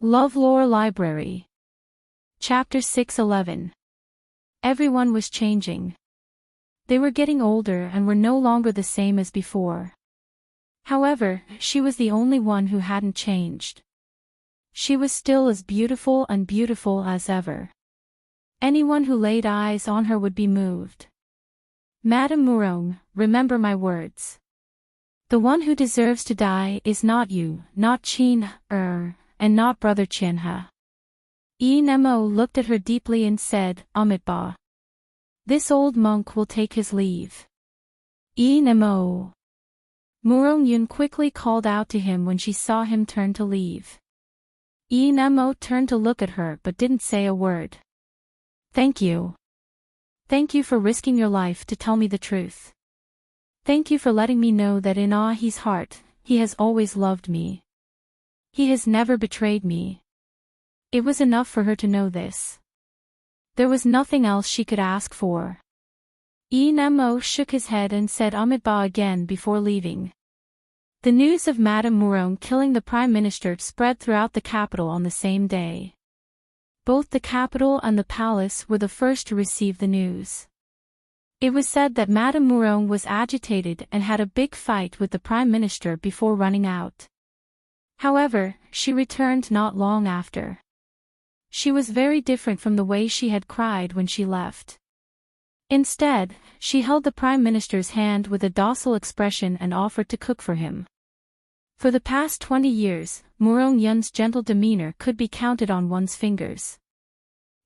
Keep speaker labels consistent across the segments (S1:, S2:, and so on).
S1: LoveLore Library. Chapter 611. Everyone was changing. They were getting older and were no longer the same as before. However, she was the only one who hadn't changed. She was still as beautiful as ever. Anyone who laid eyes on her would be moved. Madame Mourong, remember my words. The one who deserves to die is not you, not Qin, and not Brother Qianhe. Enmo looked at her deeply and said, Amitabha. This old monk will take his leave. Enmo. Mourong Yun quickly called out to him when she saw him turn to leave. Enmo turned to look at her but didn't say a word. Thank you. Thank you for risking your life to tell me the truth. Thank you for letting me know that in his heart, he has always loved me. He has never betrayed me. It was enough for her to know this. There was nothing else she could ask for. Enmo shook his head and said Amitabha again before leaving. The news of Madame Mourong killing the Prime Minister spread throughout the capital on the same day. Both the capital and the palace were the first to receive the news. It was said that Madame Mourong was agitated and had a big fight with the Prime Minister before running out. However, she returned not long after. She was very different from the way she had cried when she left. Instead, she held the Prime Minister's hand with a docile expression and offered to cook for him. For the past 20 years, Mourong Yun's gentle demeanor could be counted on one's fingers.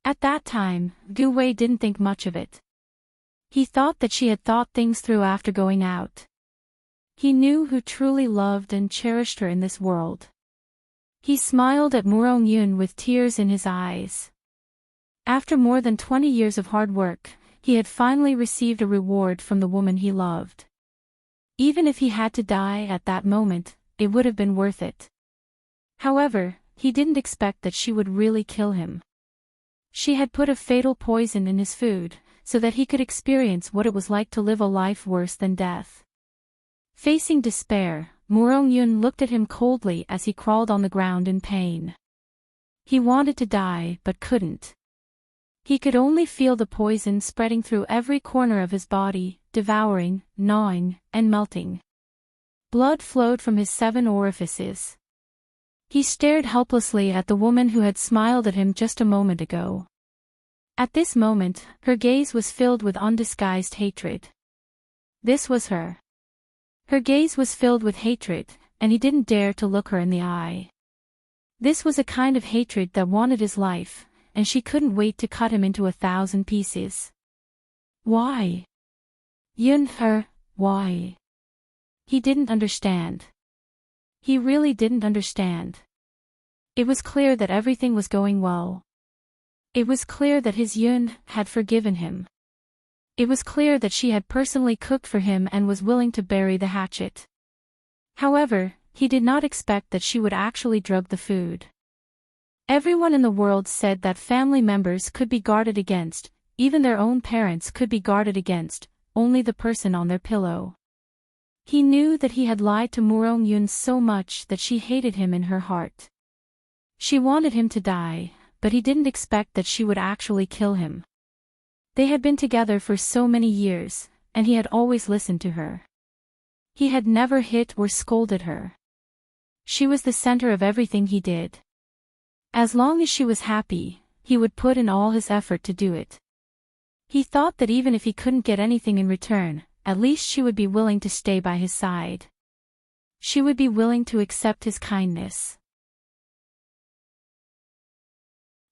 S1: At that time, Gu Wei didn't think much of it. He thought that she had thought things through after going out. He knew who truly loved and cherished her in this world. He smiled at Mourong Yun with tears in his eyes. After more than 20 years of hard work, he had finally received a reward from the woman he loved. Even if he had to die at that moment, it would have been worth it. However, he didn't expect that she would really kill him. She had put a fatal poison in his food, so that he could experience what it was like to live a life worse than death. Facing despair, Mourong Yun looked at him coldly as he crawled on the ground in pain. He wanted to die but couldn't. He could only feel the poison spreading through every corner of his body, devouring, gnawing, and melting. Blood flowed from his 7 orifices. He stared helplessly at the woman who had smiled at him just a moment ago. At this moment, her gaze was filled with undisguised hatred. This was her. Her gaze was filled with hatred, and he didn't dare to look her in the eye. This was a kind of hatred that wanted his life, and she couldn't wait to cut him into 1,000 pieces. Why? Why? He didn't understand. He really didn't understand. It was clear that everything was going well. It was clear that his Yun had forgiven him. It was clear that she had personally cooked for him and was willing to bury the hatchet. However, he did not expect that she would actually drug the food. Everyone in the world said that family members could be guarded against, even their own parents could be guarded against, only the person on their pillow. He knew that he had lied to Mourong Yun so much that she hated him in her heart. She wanted him to die, but he didn't expect that she would actually kill him. They had been together for so many years, and he had always listened to her. He had never hit or scolded her. She was the center of everything he did. As long as she was happy, he would put in all his effort to do it. He thought that even if he couldn't get anything in return, at least she would be willing to stay by his side. She would be willing to accept his kindness.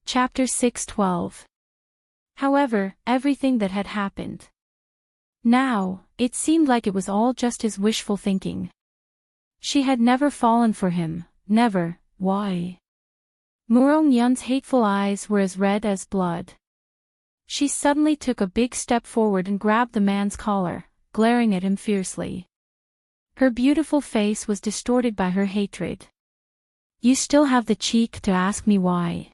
S1: Chapter 612. However, everything that had happened. Now, it seemed like it was all just his wishful thinking. She had never fallen for him, never. Why? Mourong Yun's hateful eyes were as red as blood. She suddenly took a big step forward and grabbed the man's collar, glaring at him fiercely. Her beautiful face was distorted by her hatred. You still have the cheek to ask me why?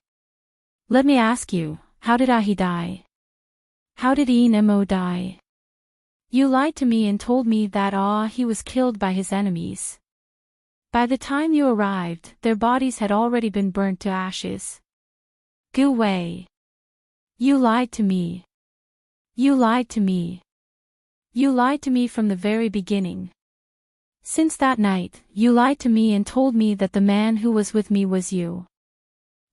S1: Let me ask you, how did he die? How did Enmo die? You lied to me and told me that he was killed by his enemies. By the time you arrived, their bodies had already been burnt to ashes. Gu Wei. You lied to me. You lied to me. You lied to me from the very beginning. Since that night, you lied to me and told me that the man who was with me was you.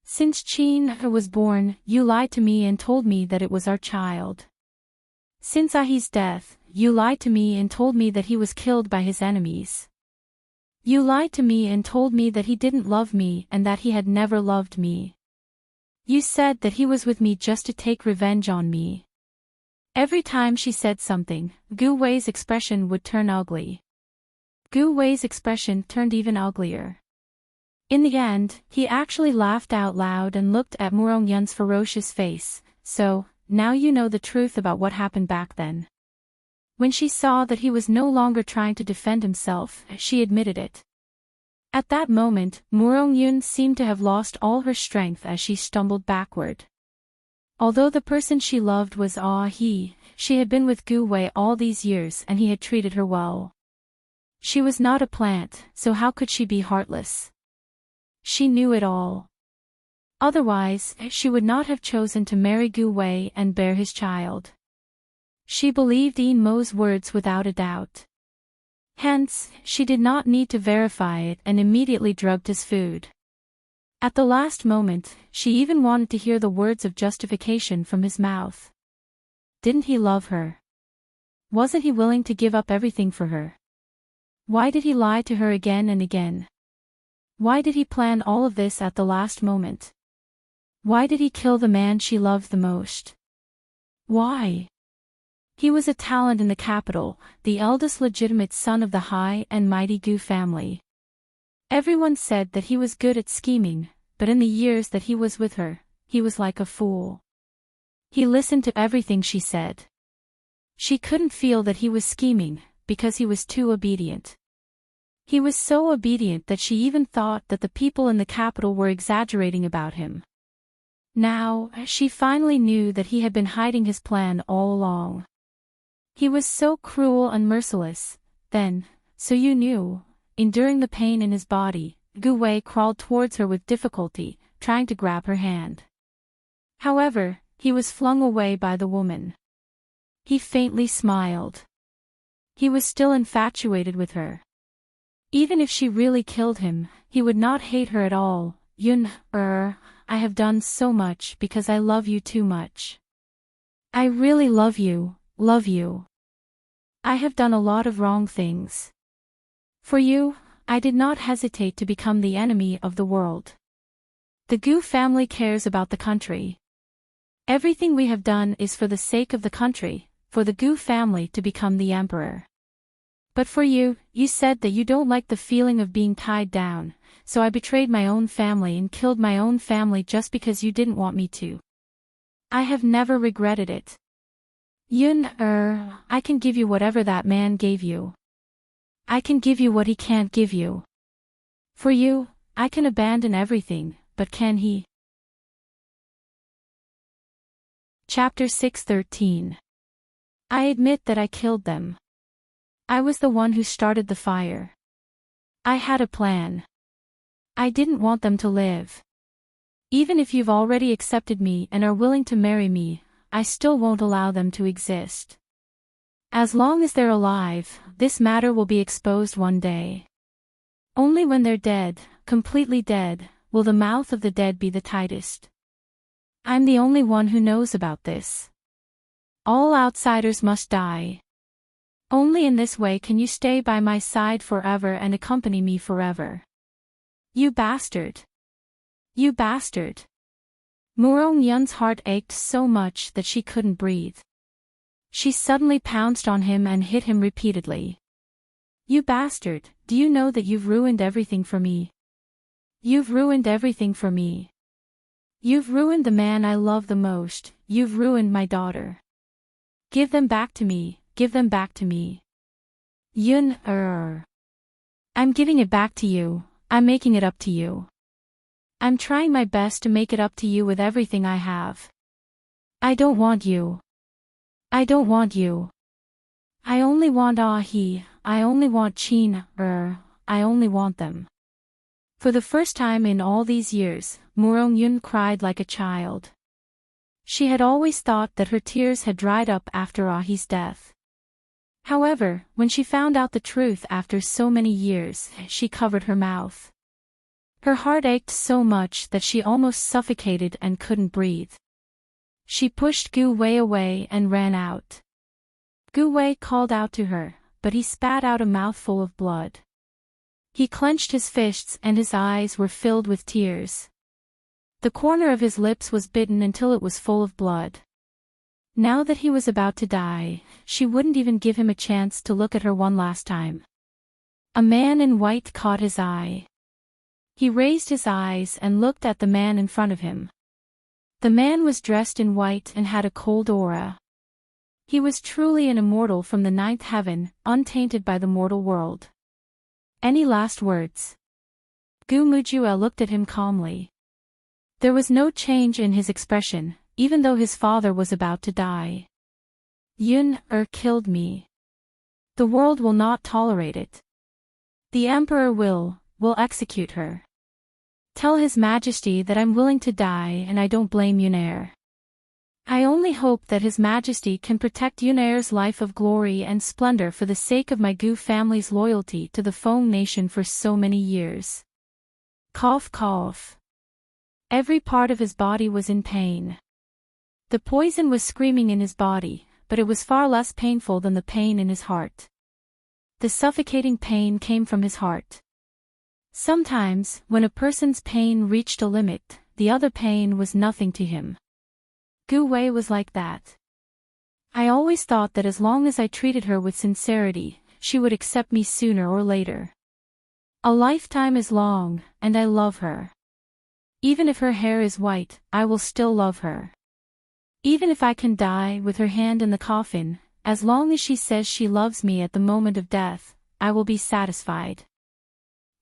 S1: Since Qin was born, you lied to me and told me that it was our child. Since Ahi's death, you lied to me and told me that he was killed by his enemies. You lied to me and told me that he didn't love me and that he had never loved me. You said that he was with me just to take revenge on me. Every time she said something, Gu Wei's expression would turn ugly. Gu Wei's expression turned even uglier. In the end, he actually laughed out loud and looked at Murong Yun's ferocious face. So, now you know the truth about what happened back then. When she saw that he was no longer trying to defend himself, she admitted it. At that moment, Murong Yun seemed to have lost all her strength as she stumbled backward. Although the person she loved was He, she had been with Gu Wei all these years and he had treated her well. She was not a plant, so how could she be heartless? She knew it all. Otherwise, she would not have chosen to marry Gu Wei and bear his child. She believed Yin Mo's words without a doubt. Hence, she did not need to verify it and immediately drugged his food. At the last moment, she even wanted to hear the words of justification from his mouth. Didn't he love her? Wasn't he willing to give up everything for her? Why did he lie to her again and again? Why did he plan all of this at the last moment? Why did he kill the man she loved the most? Why? He was a talent in the capital, the eldest legitimate son of the high and mighty Gu family. Everyone said that he was good at scheming, but in the years that he was with her, he was like a fool. He listened to everything she said. She couldn't feel that he was scheming, because he was too obedient. He was so obedient that she even thought that the people in the capital were exaggerating about him. Now, she finally knew that he had been hiding his plan all along. He was so cruel and merciless. Then, so you knew. Enduring the pain in his body, Gu Wei crawled towards her with difficulty, trying to grab her hand. However, he was flung away by the woman. He faintly smiled. He was still infatuated with her. Even if she really killed him, he would not hate her at all. Yun, I have done so much because I love you too much. I really love you, love you. I have done a lot of wrong things. For you, I did not hesitate to become the enemy of the world. The Gu family cares about the country. Everything we have done is for the sake of the country, for the Gu family to become the emperor. But for you, you said that you don't like the feeling of being tied down, so I betrayed my own family and killed my own family just because you didn't want me to. I have never regretted it. Yun, I can give you whatever that man gave you. I can give you what he can't give you. For you, I can abandon everything, but can he? Chapter 6:13. I admit that I killed them. I was the one who started the fire. I had a plan. I didn't want them to live. Even if you've already accepted me and are willing to marry me, I still won't allow them to exist. As long as they're alive, this matter will be exposed one day. Only when they're dead, completely dead, will the mouth of the dead be the tightest. I'm the only one who knows about this. All outsiders must die. Only in this way can you stay by my side forever and accompany me forever. You bastard. You bastard. Murong Yun's heart ached so much that she couldn't breathe. She suddenly pounced on him and hit him repeatedly. You bastard, do you know that you've ruined everything for me? You've ruined everything for me. You've ruined the man I love the most, you've ruined my daughter. Give them back to me, give them back to me. Yun, I'm giving it back to you, I'm making it up to you. I'm trying my best to make it up to you with everything I have. I don't want you. I don't want you. I only want Ahi, I only want Qin, I only want them. For the first time in all these years, Yun cried like a child. She had always thought that her tears had dried up after Ahi's death. However, when she found out the truth after so many years, she covered her mouth. Her heart ached so much that she almost suffocated and couldn't breathe. She pushed Gu Wei away and ran out. Gu Wei called out to her, but he spat out a mouthful of blood. He clenched his fists and his eyes were filled with tears. The corner of his lips was bitten until it was full of blood. Now that he was about to die, she wouldn't even give him a chance to look at her one last time. A man in white caught his eye. He raised his eyes and looked at the man in front of him. The man was dressed in white and had a cold aura. He was truly an immortal from the ninth heaven, untainted by the mortal world. Any last words? Gu Mujue looked at him calmly. There was no change in his expression, even though his father was about to die. Yun killed me. The world will not tolerate it. The emperor will execute her. Tell His Majesty that I'm willing to die and I don't blame Yunair. I only hope that His Majesty can protect Yunair's life of glory and splendor for the sake of my Gu family's loyalty to the Feng nation for so many years. Cough cough. Every part of his body was in pain. The poison was screaming in his body, but it was far less painful than the pain in his heart. The suffocating pain came from his heart. Sometimes, when a person's pain reached a limit, the other pain was nothing to him. Gu Wei was like that. I always thought that as long as I treated her with sincerity, she would accept me sooner or later. A lifetime is long, and I love her. Even if her hair is white, I will still love her. Even if I can die with her hand in the coffin, as long as she says she loves me at the moment of death, I will be satisfied.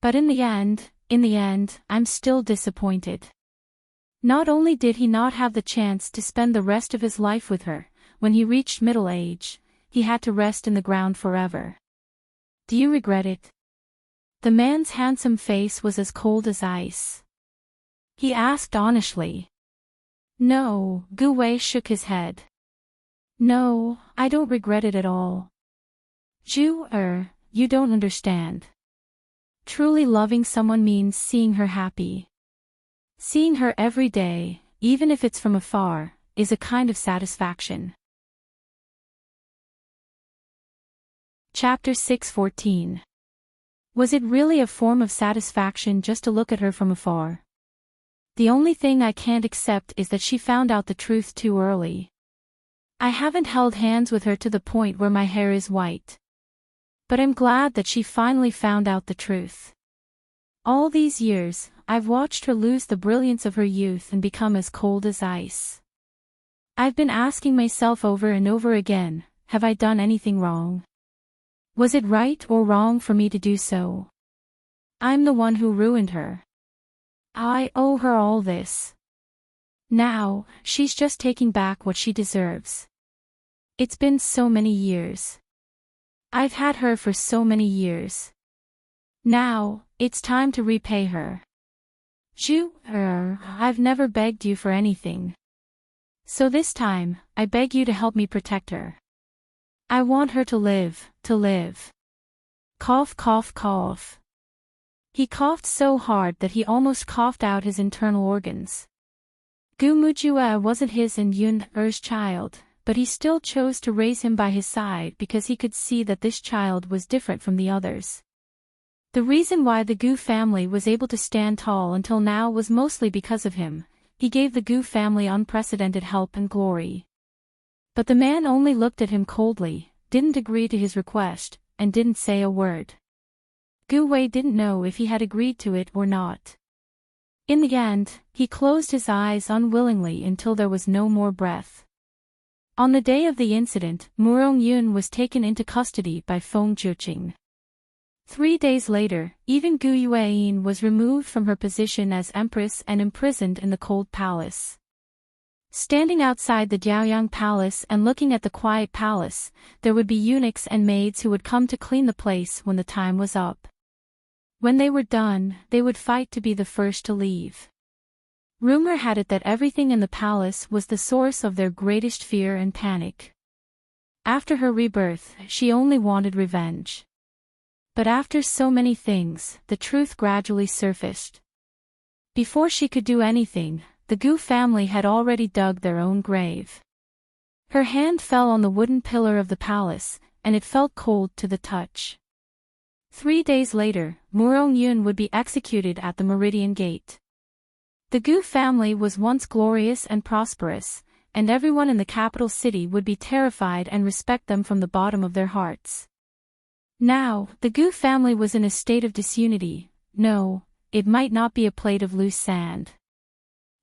S1: But in the end, I'm still disappointed. Not only did he not have the chance to spend the rest of his life with her, when he reached middle age, he had to rest in the ground forever. Do you regret it? The man's handsome face was as cold as ice. He asked honestly. No, Gu Wei shook his head. No, I don't regret it at all. Ju, you don't understand. Truly loving someone means seeing her happy. Seeing her every day, even if it's from afar, is a kind of satisfaction. Chapter 6:14. Was it really a form of satisfaction just to look at her from afar? The only thing I can't accept is that she found out the truth too early. I haven't held hands with her to the point where my hair is white. But I'm glad that she finally found out the truth. All these years, I've watched her lose the brilliance of her youth and become as cold as ice. I've been asking myself over and over again, have I done anything wrong? Was it right or wrong for me to do so? I'm the one who ruined her. I owe her all this. Now, she's just taking back what she deserves. It's been so many years. I've had her for so many years. Now, it's time to repay her. Ju, I've never begged you for anything. So this time, I beg you to help me protect her. I want her to live. Cough cough cough. He coughed so hard that he almost coughed out his internal organs. Gu Mujue wasn't his and Yun-er's child, but he still chose to raise him by his side because he could see that this child was different from the others. The reason why the Gu family was able to stand tall until now was mostly because of him. He gave the Gu family unprecedented help and glory. But the man only looked at him coldly, didn't agree to his request, and didn't say a word. Gu Wei didn't know if he had agreed to it or not. In the end, he closed his eyes unwillingly until there was no more breath. On the day of the incident, Yun was taken into custody by Feng Zhuqing. 3 days later, even Gu Yueyin was removed from her position as empress and imprisoned in the cold palace. Standing outside the Jiaoyang palace and looking at the quiet palace, there would be eunuchs and maids who would come to clean the place when the time was up. When they were done, they would fight to be the first to leave. Rumor had it that everything in the palace was the source of their greatest fear and panic. After her rebirth, she only wanted revenge. But after so many things, the truth gradually surfaced. Before she could do anything, the Gu family had already dug their own grave. Her hand fell on the wooden pillar of the palace, and it felt cold to the touch. 3 days later, Yun would be executed at the Meridian Gate. The Gu family was once glorious and prosperous, and everyone in the capital city would be terrified and respect them from the bottom of their hearts. Now, the Gu family was in a state of disunity. No, it might not be a plate of loose sand.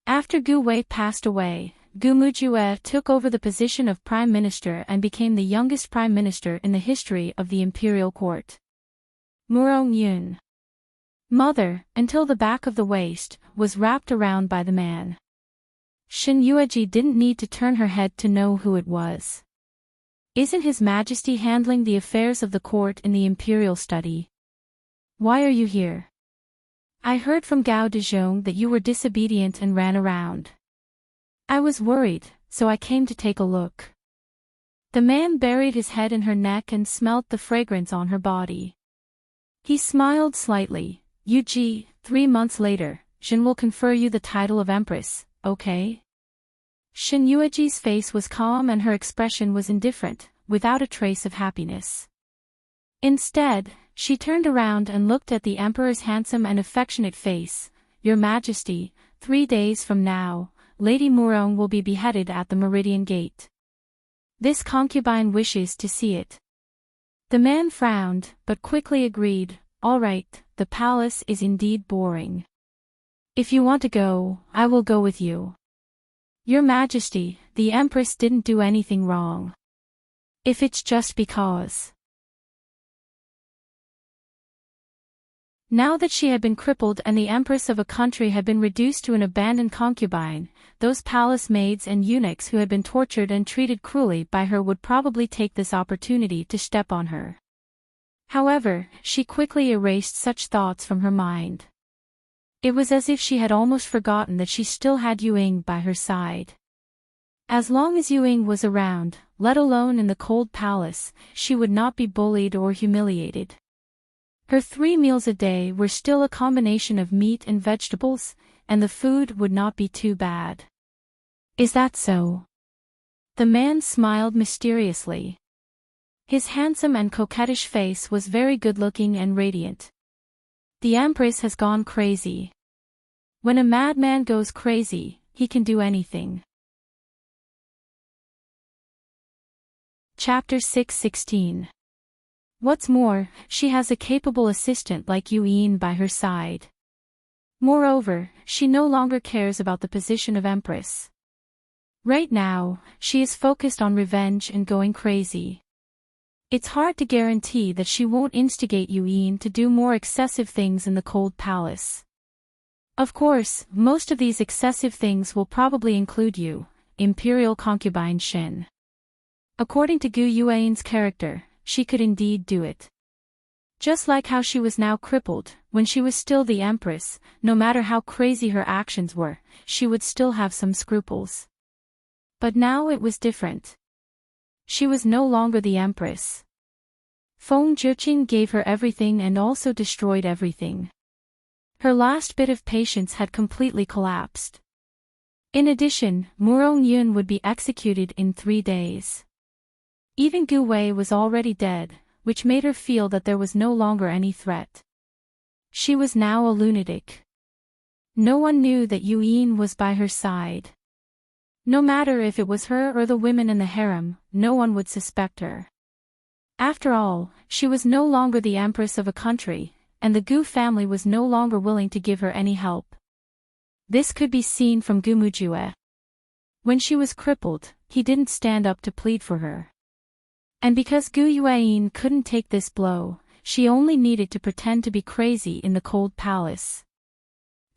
S1: After Gu Wei passed away, Gu Mujue took over the position of prime minister and became the youngest prime minister in the history of the imperial court. Yun. Mother, until the back of the waist, was wrapped around by the man. Shin Yueji didn't need to turn her head to know who it was. Isn't His Majesty handling the affairs of the court in the imperial study? Why are you here? I heard from Gao Dezhong that you were disobedient and ran around. I was worried, so I came to take a look. The man buried his head in her neck and smelt the fragrance on her body. He smiled slightly. Yuji, 3 months later, Shin will confer you the title of Empress, okay? Shin Yueji's face was calm and her expression was indifferent, without a trace of happiness. Instead, she turned around and looked at the Emperor's handsome and affectionate face. Your Majesty, 3 days from now, Lady Murong will be beheaded at the Meridian Gate. This concubine wishes to see it. The man frowned, but quickly agreed, all right, the palace is indeed boring. If you want to go, I will go with you. Your Majesty, the Empress didn't do anything wrong. If it's just because. Now that she had been crippled and the Empress of a country had been reduced to an abandoned concubine, those palace maids and eunuchs who had been tortured and treated cruelly by her would probably take this opportunity to step on her. However, she quickly erased such thoughts from her mind. It was as if she had almost forgotten that she still had Yuing by her side. As long as Yuing was around, let alone in the cold palace, she would not be bullied or humiliated. Her 3 meals a day were still a combination of meat and vegetables, and the food would not be too bad. Is that so? The man smiled mysteriously. His handsome and coquettish face was very good-looking and radiant. The Empress has gone crazy. When a madman goes crazy, he can do anything. Chapter 6:16. What's more, she has a capable assistant like Yuyin by her side. Moreover, she no longer cares about the position of Empress. Right now, she is focused on revenge and going crazy. It's hard to guarantee that she won't instigate Yuyin to do more excessive things in the cold palace. Of course, most of these excessive things will probably include you, Imperial concubine Shin. According to Gu Yuan's character, she could indeed do it. Just like how she was now crippled, when she was still the Empress, no matter how crazy her actions were, she would still have some scruples. But now it was different. She was no longer the Empress. Feng Zhiqing gave her everything and also destroyed everything. Her last bit of patience had completely collapsed. In addition, Murong Yun would be executed in 3 days. Even Gu Wei was already dead, which made her feel that there was no longer any threat. She was now a lunatic. No one knew that Yuyin was by her side. No matter if it was her or the women in the harem, no one would suspect her. After all, she was no longer the Empress of a country, and the Gu family was no longer willing to give her any help. This could be seen from Gu Mujue. When she was crippled, he didn't stand up to plead for her. And because Gu Yuan couldn't take this blow, she only needed to pretend to be crazy in the cold palace.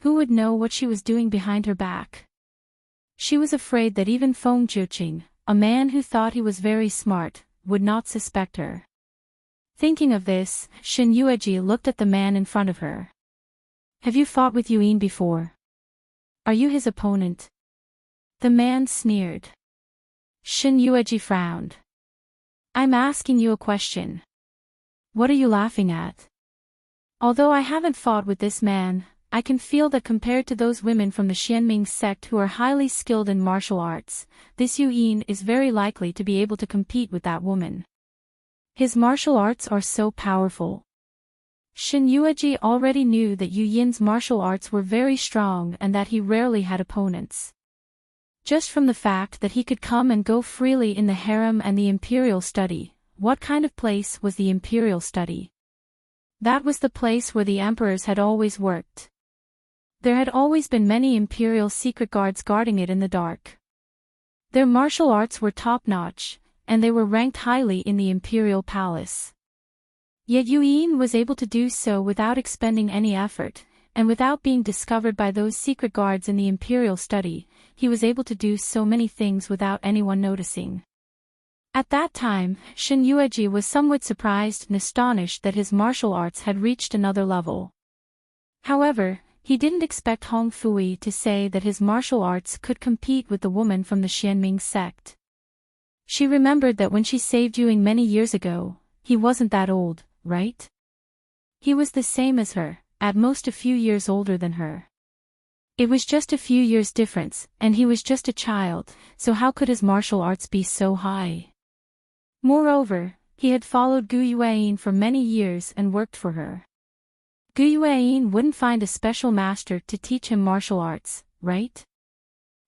S1: Who would know what she was doing behind her back? She was afraid that even Feng Zhiqing, a man who thought he was very smart, would not suspect her. Thinking of this, Shin Yueji looked at the man in front of her. Have you fought with Yuin before? Are you his opponent? The man sneered. Shin Yueji frowned. I'm asking you a question. What are you laughing at? Although I haven't fought with this man, I can feel that compared to those women from the Xianming sect who are highly skilled in martial arts, this Yuin is very likely to be able to compete with that woman. His martial arts are so powerful. Shin Yueji already knew that Yu Yin's martial arts were very strong and that he rarely had opponents. Just from the fact that he could come and go freely in the harem and the imperial study, what kind of place was the imperial study? That was the place where the emperors had always worked. There had always been many imperial secret guards guarding it in the dark. Their martial arts were top-notch, and they were ranked highly in the imperial palace. Yet Yu Yin was able to do so without expending any effort, and without being discovered by those secret guards in the imperial study, he was able to do so many things without anyone noticing. At that time, Shin Yueji was somewhat surprised and astonished that his martial arts had reached another level. However, he didn't expect Hong Fui to say that his martial arts could compete with the woman from the Xianming sect. She remembered that when she saved Yuing many years ago, he wasn't that old, right? He was the same as her, at most a few years older than her. It was just a few years difference, and he was just a child, so how could his martial arts be so high? Moreover, he had followed Gu Yueyin for many years and worked for her. Gu Yueyin wouldn't find a special master to teach him martial arts, right?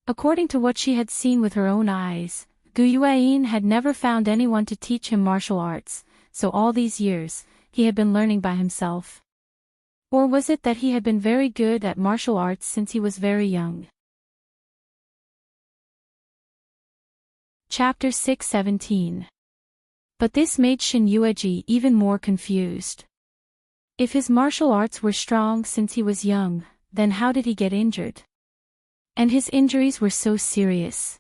S1: According to what she had seen with her own eyes, Gu Yueyin had never found anyone to teach him martial arts, so all these years, he had been learning by himself. Or was it that he had been very good at martial arts since he was very young? Chapter 6:17. But this made Shin Yueji even more confused. If his martial arts were strong since he was young, then how did he get injured? And his injuries were so serious.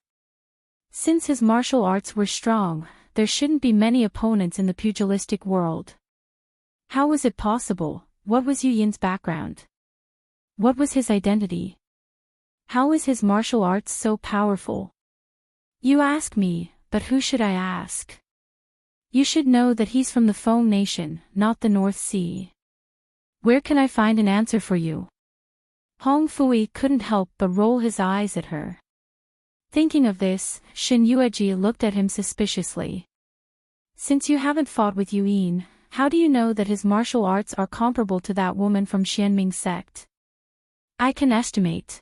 S1: Since his martial arts were strong, there shouldn't be many opponents in the pugilistic world. How was it possible? What was Yu Yin's background? What was his identity? How is his martial arts so powerful? You ask me, but who should I ask? You should know that he's from the Feng Nation, not the North Sea. Where can I find an answer for you? Hong Fui couldn't help but roll his eyes at her. Thinking of this, Shin Yueji looked at him suspiciously. Since you haven't fought with Yu Yin, how do you know that his martial arts are comparable to that woman from Xianming sect? I can estimate.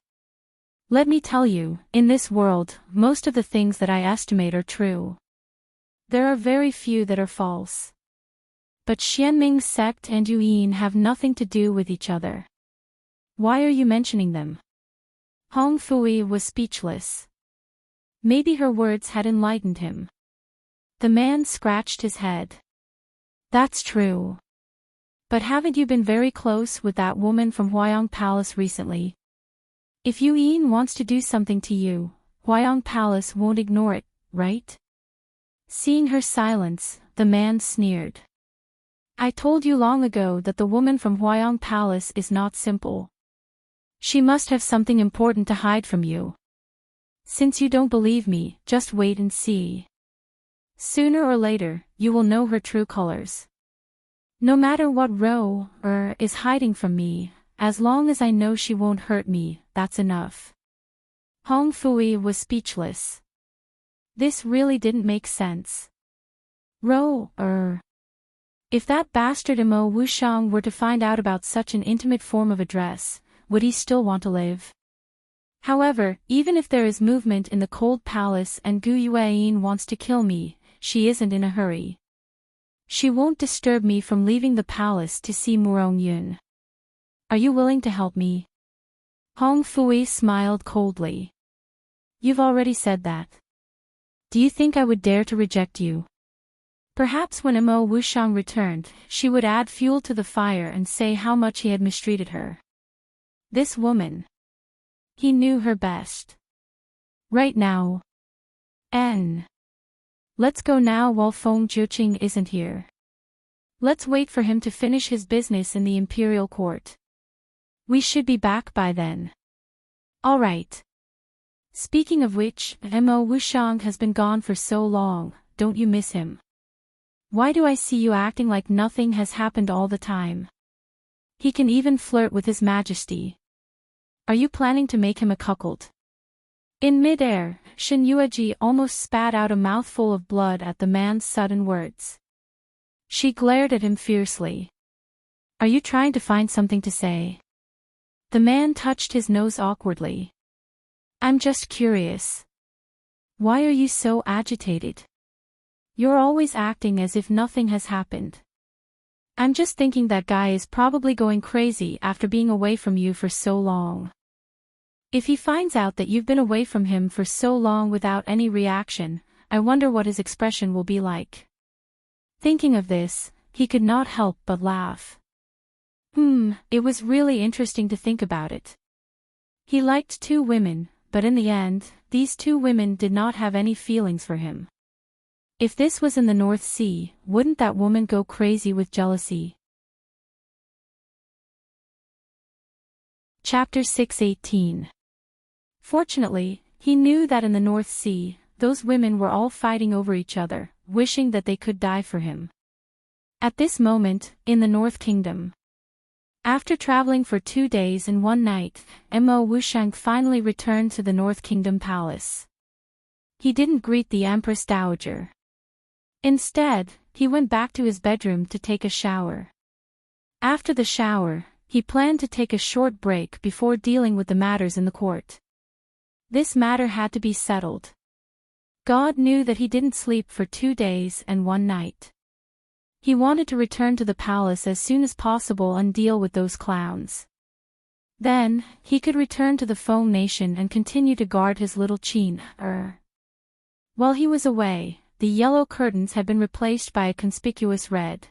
S1: Let me tell you, in this world, most of the things that I estimate are true. There are very few that are false. But Xianming sect and Yu Yin have nothing to do with each other. Why are you mentioning them? Hong Fui was speechless. Maybe her words had enlightened him. The man scratched his head. That's true. But haven't you been very close with that woman from Huayong Palace recently? If Yu Yin wants to do something to you, Huayong Palace won't ignore it, right? Seeing her silence, the man sneered. I told you long ago that the woman from Huayong Palace is not simple. She must have something important to hide from you. Since you don't believe me, just wait and see. Sooner or later, you will know her true colors. No matter what is hiding from me, as long as I know she won't hurt me, that's enough. Hong Fui was speechless. This really didn't make sense. If that bastard Mo Wushang were to find out about such an intimate form of address, would he still want to live? However, even if there is movement in the cold palace and Gu Yueyin wants to kill me, she isn't in a hurry. She won't disturb me from leaving the palace to see Murong Yun. Are you willing to help me? Hong Fui smiled coldly. You've already said that. Do you think I would dare to reject you? Perhaps when Mo Wushang returned, she would add fuel to the fire and say how much he had mistreated her. This woman. He knew her best. Right now. Let's go now while Feng Jiuqing isn't here. Let's wait for him to finish his business in the imperial court. We should be back by then. All right. Speaking of which, Mo Wushang has been gone for so long, don't you miss him? Why do I see you acting like nothing has happened all the time? He can even flirt with His Majesty. Are you planning to make him a cuckold? In mid-air, Shen Yueji almost spat out a mouthful of blood at the man's sudden words. She glared at him fiercely. Are you trying to find something to say? The man touched his nose awkwardly. I'm just curious. Why are you so agitated? You're always acting as if nothing has happened. I'm just thinking that guy is probably going crazy after being away from you for so long. If he finds out that you've been away from him for so long without any reaction, I wonder what his expression will be like. Thinking of this, he could not help but laugh. It was really interesting to think about it. He liked 2 women, but in the end, these 2 women did not have any feelings for him. If this was in the North Sea, wouldn't that woman go crazy with jealousy? Chapter 6:18. Fortunately, he knew that in the North Sea, those women were all fighting over each other, wishing that they could die for him. At this moment, in the North Kingdom. After traveling for 2 days and 1 night, Mo Wushang finally returned to the North Kingdom Palace. He didn't greet the Empress Dowager. Instead, he went back to his bedroom to take a shower. After the shower, he planned to take a short break before dealing with the matters in the court. This matter had to be settled. God knew that he didn't sleep for 2 days and 1 night. He wanted to return to the palace as soon as possible and deal with those clowns. Then, he could return to the Foam Nation and continue to guard his little Qin. While he was away, the yellow curtains had been replaced by a conspicuous red.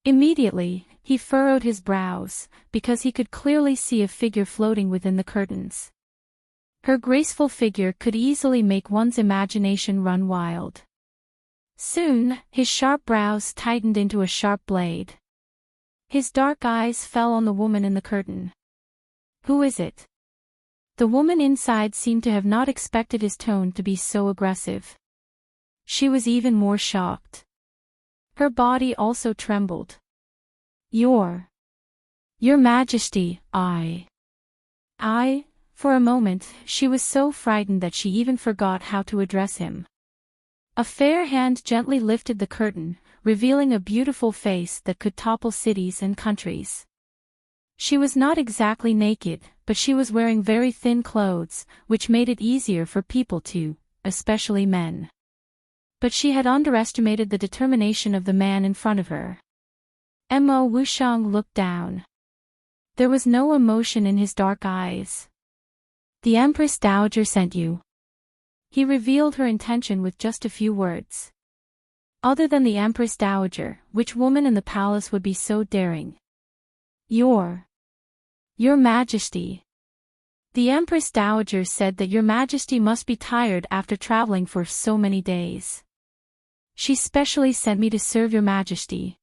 S1: Immediately, he furrowed his brows, because he could clearly see a figure floating within the curtains. Her graceful figure could easily make one's imagination run wild. Soon, his sharp brows tightened into a sharp blade. His dark eyes fell on the woman in the curtain. Who is it? The woman inside seemed to have not expected his tone to be so aggressive. She was even more shocked. Her body also trembled. Your Majesty, For a moment, she was so frightened that she even forgot how to address him. A fair hand gently lifted the curtain, revealing a beautiful face that could topple cities and countries. She was not exactly naked, but she was wearing very thin clothes, which made it easier for people to, especially men. But she had underestimated the determination of the man in front of her. Mo Wushang looked down. There was no emotion in his dark eyes. The Empress Dowager sent you. He revealed her intention with just a few words. Other than the Empress Dowager, which woman in the palace would be so daring? Your Majesty. The Empress Dowager said that Your Majesty must be tired after traveling for so many days. She specially sent me to serve Your Majesty.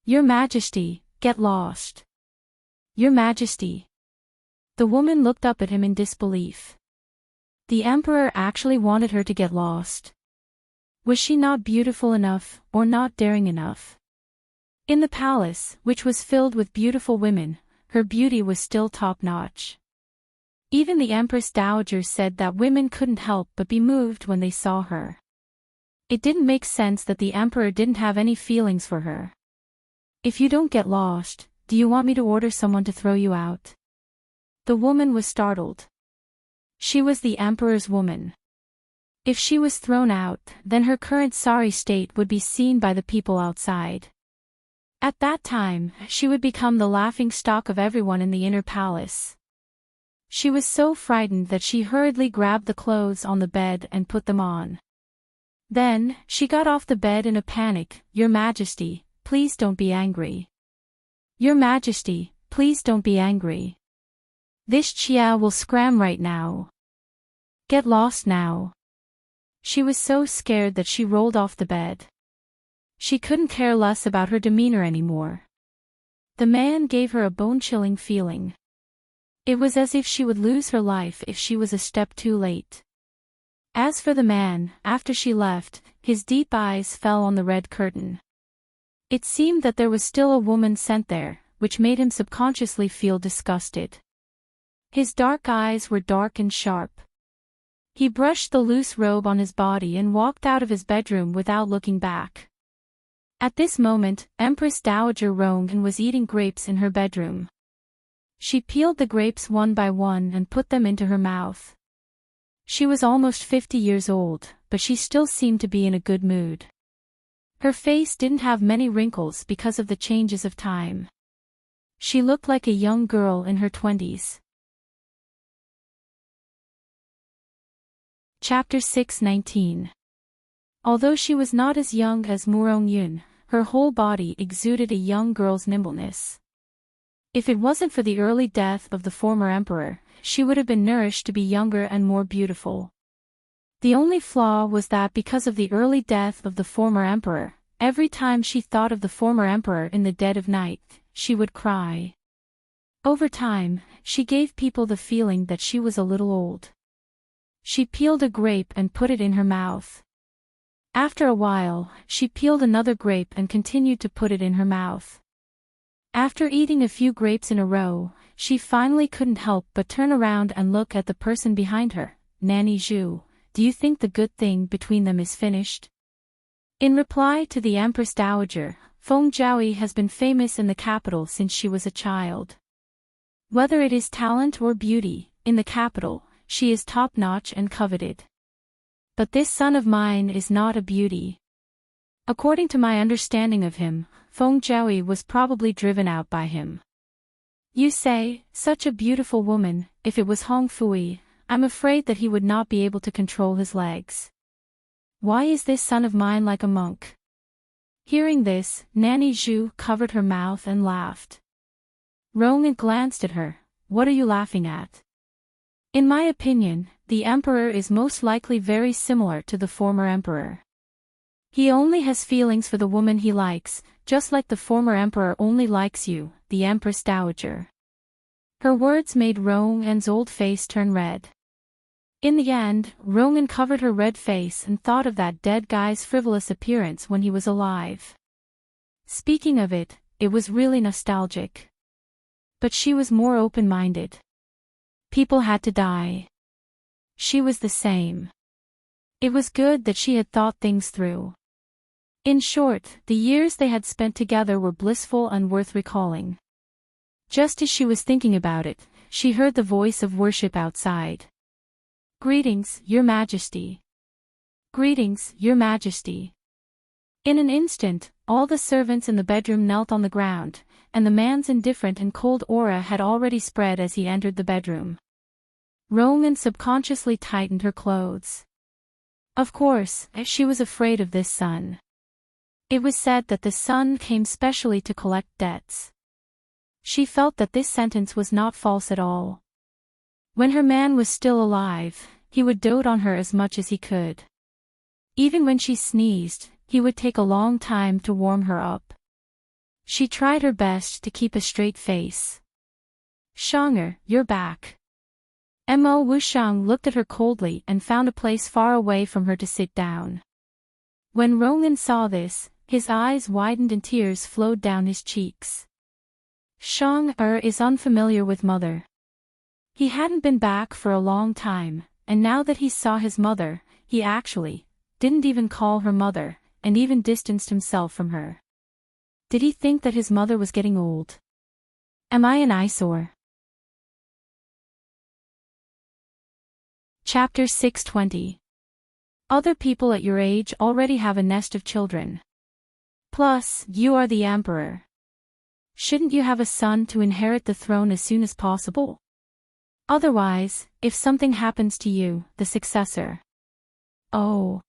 S1: Your Majesty, get lost. Your Majesty. The woman looked up at him in disbelief. The Emperor actually wanted her to get lost. Was she not beautiful enough, or not daring enough? In the palace, which was filled with beautiful women, her beauty was still top-notch. Even the Empress Dowager said that women couldn't help but be moved when they saw her. It didn't make sense that the Emperor didn't have any feelings for her. If you don't get lost, do you want me to order someone to throw you out? The woman was startled. She was the Emperor's woman. If she was thrown out, then her current sorry state would be seen by the people outside. At that time, she would become the laughingstock of everyone in the inner palace. She was so frightened that she hurriedly grabbed the clothes on the bed and put them on. Then, she got off the bed in a panic. Your Majesty, please don't be angry. Your Majesty, please don't be angry. This Chia will scram right now. Get lost now. She was so scared that she rolled off the bed. She couldn't care less about her demeanor anymore. The man gave her a bone-chilling feeling. It was as if she would lose her life if she was a step too late. As for the man, after she left, his deep eyes fell on the red curtain. It seemed that there was still a woman scent there, which made him subconsciously feel disgusted. His dark eyes were dark and sharp. He brushed the loose robe on his body and walked out of his bedroom without looking back. At this moment, Empress Dowager Rongan was eating grapes in her bedroom. She peeled the grapes one by one and put them into her mouth. She was almost 50 years old, but she still seemed to be in a good mood. Her face didn't have many wrinkles because of the changes of time. She looked like a young girl in her 20s. Chapter 6:19. Although she was not as young as Murong-yun, her whole body exuded a young girl's nimbleness. If it wasn't for the early death of the former emperor, she would have been nourished to be younger and more beautiful. The only flaw was that because of the early death of the former emperor, every time she thought of the former emperor in the dead of night, she would cry. Over time, she gave people the feeling that she was a little old. She peeled a grape and put it in her mouth. After a while, she peeled another grape and continued to put it in her mouth. After eating a few grapes in a row, she finally couldn't help but turn around and look at the person behind her. Nanny Zhu, do you think the good thing between them is finished? In reply to the Empress Dowager, Feng Zhaoyi has been famous in the capital since she was a child. Whether it is talent or beauty, in the capital, she is top-notch and coveted. But this son of mine is not a beauty. According to my understanding of him, Feng Zhaoyi was probably driven out by him. You say, such a beautiful woman, if it was Hong Fui, I'm afraid that he would not be able to control his legs. Why is this son of mine like a monk? Hearing this, Nanny Zhu covered her mouth and laughed. Rongan glanced at her. What are you laughing at? In my opinion, the emperor is most likely very similar to the former emperor. He only has feelings for the woman he likes, just like the former emperor only likes you, the Empress Dowager. Her words made Rongan's old face turn red. In the end, Rongan covered her red face and thought of that dead guy's frivolous appearance when he was alive. Speaking of it, it was really nostalgic. But she was more open-minded. People had to die. She was the same. It was good that she had thought things through. In short, the years they had spent together were blissful and worth recalling. Just as she was thinking about it, she heard the voice of worship outside. Greetings, Your Majesty. Greetings, Your Majesty. In an instant, all the servants in the bedroom knelt on the ground, and the man's indifferent and cold aura had already spread as he entered the bedroom. Rongan subconsciously tightened her clothes. Of course, she was afraid of this son. It was said that the son came specially to collect debts. She felt that this sentence was not false at all. When her man was still alive, he would dote on her as much as he could. Even when she sneezed, he would take a long time to warm her up. She tried her best to keep a straight face. Shonger, you're back. Mo Wushang looked at her coldly and found a place far away from her to sit down. When Rongan saw this, his eyes widened and tears flowed down his cheeks. Shang-er is unfamiliar with mother. He hadn't been back for a long time, and now that he saw his mother, he actually didn't even call her mother, and even distanced himself from her. Did he think that his mother was getting old? Am I an eyesore? Chapter 6:20. Other people at your age already have a nest of children. Plus, you are the emperor. Shouldn't you have a son to inherit the throne as soon as possible? Otherwise, if something happens to you, the successor. Oh.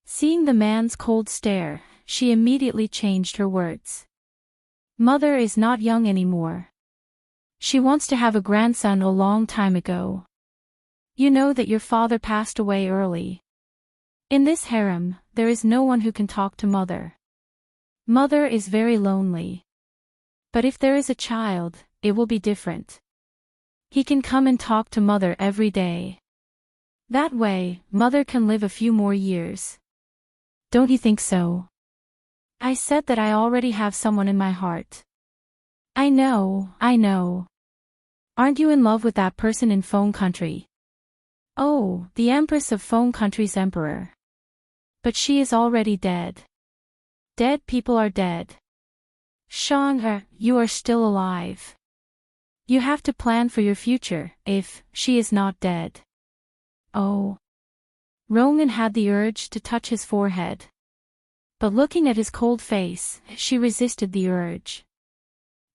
S1: Seeing the man's cold stare, she immediately changed her words. Mother is not young anymore. She wants to have a grandson a long time ago. You know that your father passed away early. In this harem, there is no one who can talk to mother. Mother is very lonely. But if there is a child, it will be different. He can come and talk to mother every day. That way, mother can live a few more years. Don't you think so? I said that I already have someone in my heart. I know, I know. Aren't you in love with that person in Phone Country? Oh, the Empress of Phone Country's emperor. But she is already dead. Dead people are dead. Shang, you are still alive. You have to plan for your future, if she is not dead. Oh. Ronan had the urge to touch his forehead. But looking at his cold face, she resisted the urge.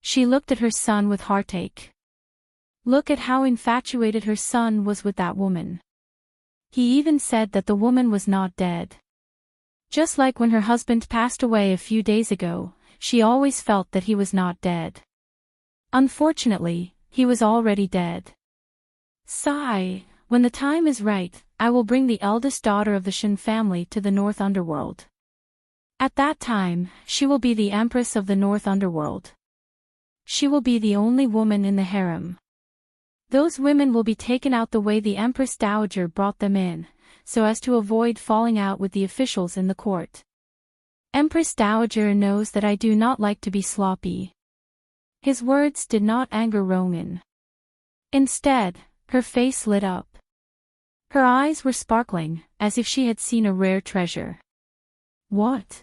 S1: She looked at her son with heartache. Look at how infatuated her son was with that woman. He even said that the woman was not dead. Just like when her husband passed away a few days ago, she always felt that he was not dead. Unfortunately, he was already dead. Sigh, when the time is right, I will bring the eldest daughter of the Shin family to the North Underworld. At that time, she will be the Empress of the North Underworld. She will be the only woman in the harem. Those women will be taken out the way the Empress Dowager brought them in, so as to avoid falling out with the officials in the court. Empress Dowager knows that I do not like to be sloppy. His words did not anger Ronan. Instead, her face lit up. Her eyes were sparkling, as if she had seen a rare treasure. What?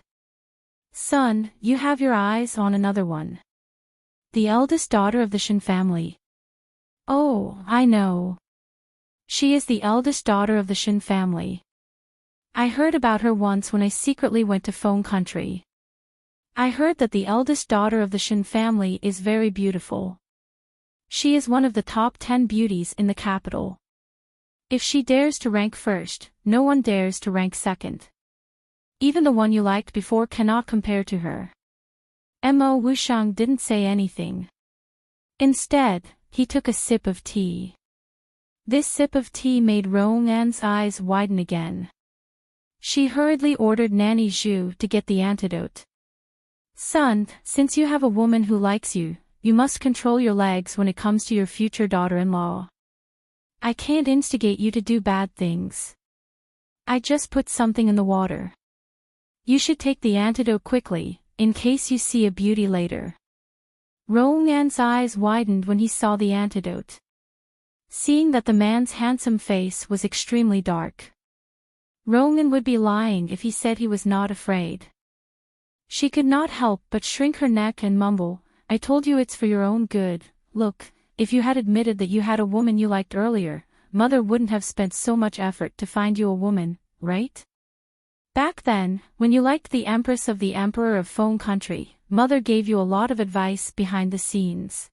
S1: Son, you have your eyes on another one. The eldest daughter of the Shin family. Oh, I know. She is the eldest daughter of the Shin family. I heard about her once when I secretly went to Phone Country. I heard that the eldest daughter of the Shin family is very beautiful. She is one of the top 10 beauties in the capital. If she dares to rank first, no one dares to rank second. Even the one you liked before cannot compare to her. Mo Wushang didn't say anything. Instead, he took a sip of tea. This sip of tea made Ronan's eyes widen again. She hurriedly ordered Nanny Zhu to get the antidote. Son, since you have a woman who likes you, you must control your legs when it comes to your future daughter-in-law. I can't instigate you to do bad things. I just put something in the water. You should take the antidote quickly, in case you see a beauty later. Ronan's eyes widened when he saw the antidote. Seeing that the man's handsome face was extremely dark. Ronan would be lying if he said he was not afraid. She could not help but shrink her neck and mumble, I told you it's for your own good. Look, if you had admitted that you had a woman you liked earlier, mother wouldn't have spent so much effort to find you a woman, right? Back then, when you liked the Empress of the Emperor of Phone Country, mother gave you a lot of advice behind the scenes.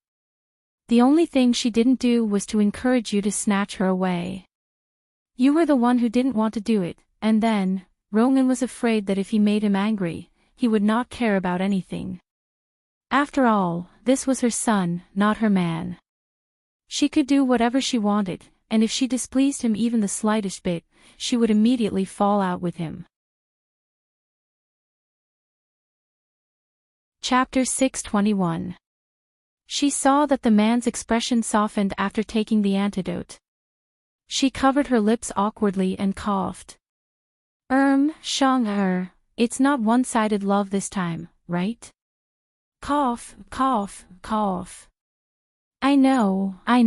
S1: The only thing she didn't do was to encourage you to snatch her away. You were the one who didn't want to do it, and then, Ronan was afraid that if he made him angry, he would not care about anything. After all, this was her son, not her man. She could do whatever she wanted, and if she displeased him even the slightest bit, she would immediately fall out with him. Chapter 621. She saw that the man's expression softened after taking the antidote. She covered her lips awkwardly and coughed. Shang, it's not one-sided love this time, right? Cough, cough, cough. I know. I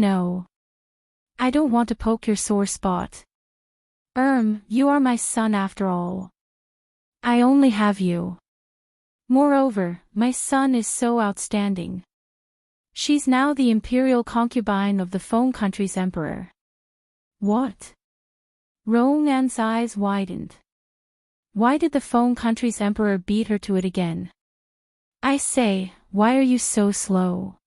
S1: don't want to poke your sore spot. You are my son after all. I only have you. Moreover, my son is so outstanding. She's now the imperial concubine of the Phone Country's emperor. What? Ronan's eyes widened. Why did the Phone Country's emperor beat her to it again? I say, why are you so slow?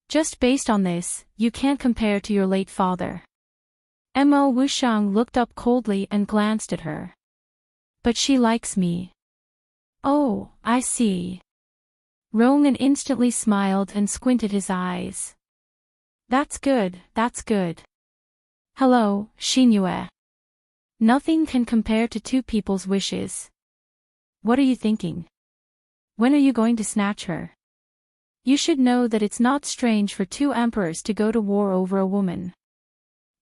S1: Just based on this, you can't compare to your late father. Mo Wushang looked up coldly and glanced at her. But she likes me. Oh, I see. Ronan instantly smiled and squinted his eyes. That's good. Hello, Xinyue. Nothing can compare to two people's wishes. What are you thinking? When are you going to snatch her? You should know that it's not strange for two emperors to go to war over a woman.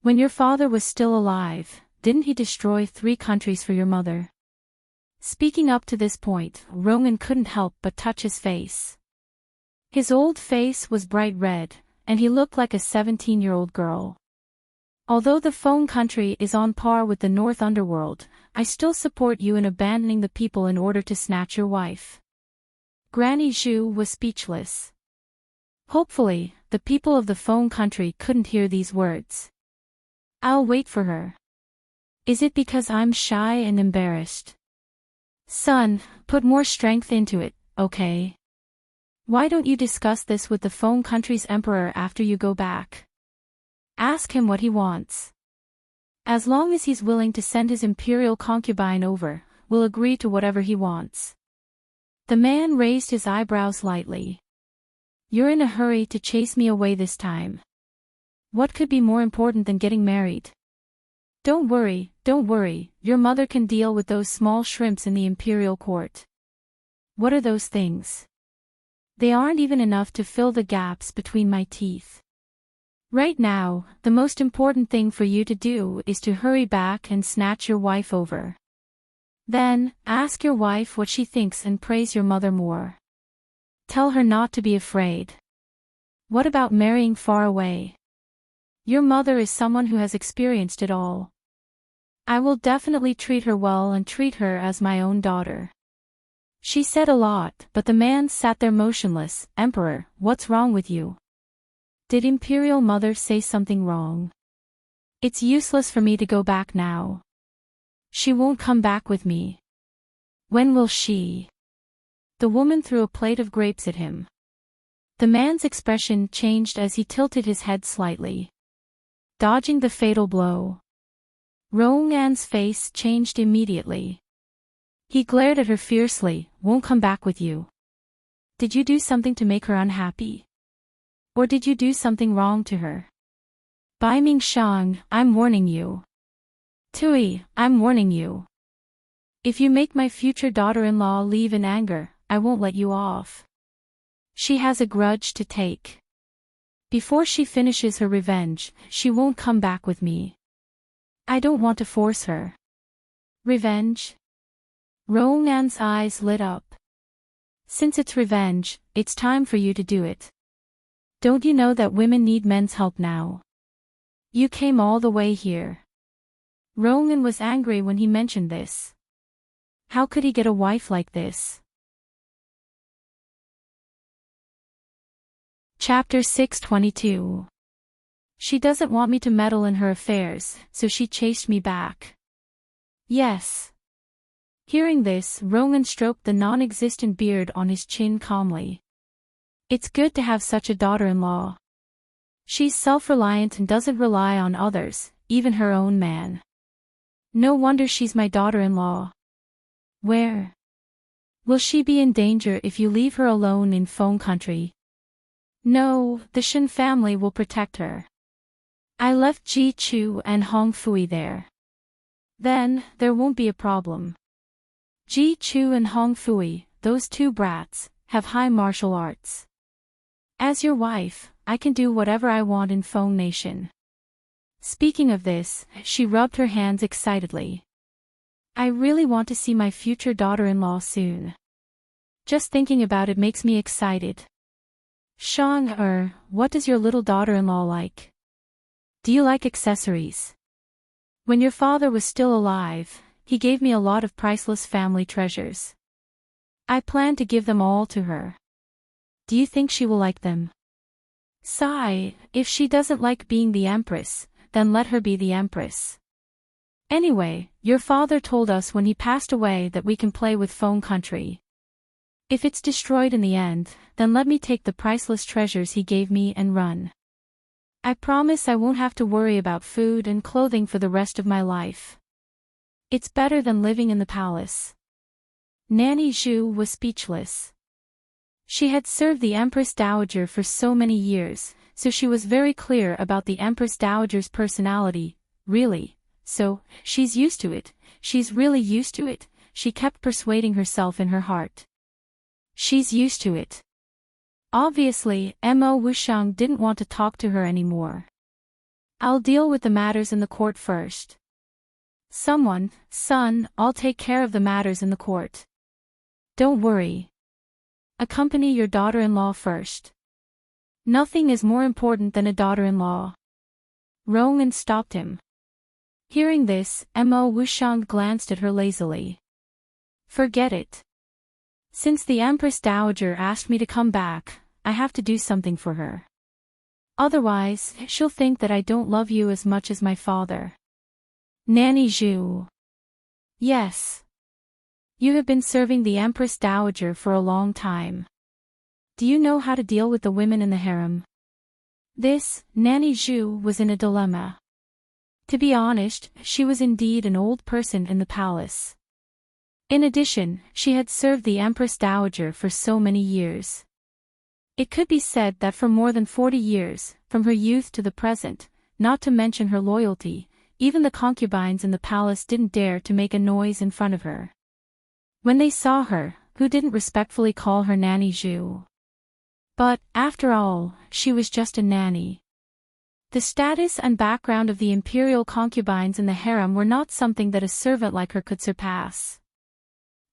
S1: When your father was still alive, didn't he destroy 3 countries for your mother? Speaking up to this point, Ronan couldn't help but touch his face. His old face was bright red, and he looked like a 17-year-old girl. Although the Phone Country is on par with the North Underworld, I still support you in abandoning the people in order to snatch your wife. Granny Zhu was speechless. Hopefully, the people of the Phone Country couldn't hear these words. I'll wait for her. Is it because I'm shy and embarrassed? Son, put more strength into it, okay? Why don't you discuss this with the Phone Country's emperor after you go back? Ask him what he wants. As long as he's willing to send his imperial concubine over, we'll agree to whatever he wants. The man raised his eyebrows lightly. You're in a hurry to chase me away this time. What could be more important than getting married? Don't worry, your mother can deal with those small shrimps in the imperial court. What are those things? They aren't even enough to fill the gaps between my teeth. Right now, the most important thing for you to do is to hurry back and snatch your wife over. Then, ask your wife what she thinks and praise your mother more. Tell her not to be afraid. What about marrying far away? Your mother is someone who has experienced it all. I will definitely treat her well and treat her as my own daughter. She said a lot, but the man sat there motionless. Emperor, what's wrong with you? Did Imperial Mother say something wrong? It's useless for me to go back now. She won't come back with me. When will she? The woman threw a plate of grapes at him. The man's expression changed as he tilted his head slightly, dodging the fatal blow. Ronan's face changed immediately. He glared at her fiercely. Won't come back with you. Did you do something to make her unhappy? Or did you do something wrong to her? Bai Mingshang, I'm warning you. Tui, I'm warning you. If you make my future daughter-in-law leave in anger, I won't let you off. She has a grudge to take. Before she finishes her revenge, she won't come back with me. I don't want to force her. Revenge? Ronan's eyes lit up. Since it's revenge, it's time for you to do it. Don't you know that women need men's help now? You came all the way here. Ronan was angry when he mentioned this. How could he get a wife like this? Chapter 622. She doesn't want me to meddle in her affairs, so she chased me back. Yes. Hearing this, Ronan stroked the non-existent beard on his chin calmly. It's good to have such a daughter-in-law. She's self-reliant and doesn't rely on others, even her own man. No wonder she's my daughter-in-law. Where? Will she be in danger if you leave her alone in Phone Country? No, the Shen family will protect her. I left Ji Chu and Hong Fui there. Then, there won't be a problem. Ji Chu and Hong Fui, those 2 brats, have high martial arts. As your wife, I can do whatever I want in Phone Nation. Speaking of this, she rubbed her hands excitedly. I really want to see my future daughter-in-law soon. Just thinking about it makes me excited. Shang, what does your little daughter-in-law like? Do you like accessories? When your father was still alive, he gave me a lot of priceless family treasures. I plan to give them all to her. Do you think she will like them? Sigh, if she doesn't like being the empress, then let her be the empress. Anyway, your father told us when he passed away that we can play with Phone Country. If it's destroyed in the end, then let me take the priceless treasures he gave me and run. I promise I won't have to worry about food and clothing for the rest of my life. It's better than living in the palace. Nanny Zhu was speechless. She had served the Empress Dowager for so many years, so she was very clear about the Empress Dowager's personality. Really? So, she's used to it, she's really used to it, she kept persuading herself in her heart. She's used to it. Obviously, Mo Wuxiang didn't want to talk to her anymore. I'll deal with the matters in the court first. Son, I'll take care of the matters in the court. Don't worry. Accompany your daughter-in-law first. Nothing is more important than a daughter-in-law. Rowan stopped him. Hearing this, Mo Wuxiang glanced at her lazily. Forget it. Since the Empress Dowager asked me to come back, I have to do something for her. Otherwise, she'll think that I don't love you as much as my father. Nanny Zhu. Yes. You have been serving the Empress Dowager for a long time. Do you know how to deal with the women in the harem? This, Nanny Zhu was in a dilemma. To be honest, she was indeed an old person in the palace. In addition, she had served the Empress Dowager for so many years. It could be said that for more than 40 years, from her youth to the present, not to mention her loyalty, even the concubines in the palace didn't dare to make a noise in front of her. When they saw her, who didn't respectfully call her Nanny Zhu? But, after all, she was just a nanny. The status and background of the imperial concubines in the harem were not something that a servant like her could surpass.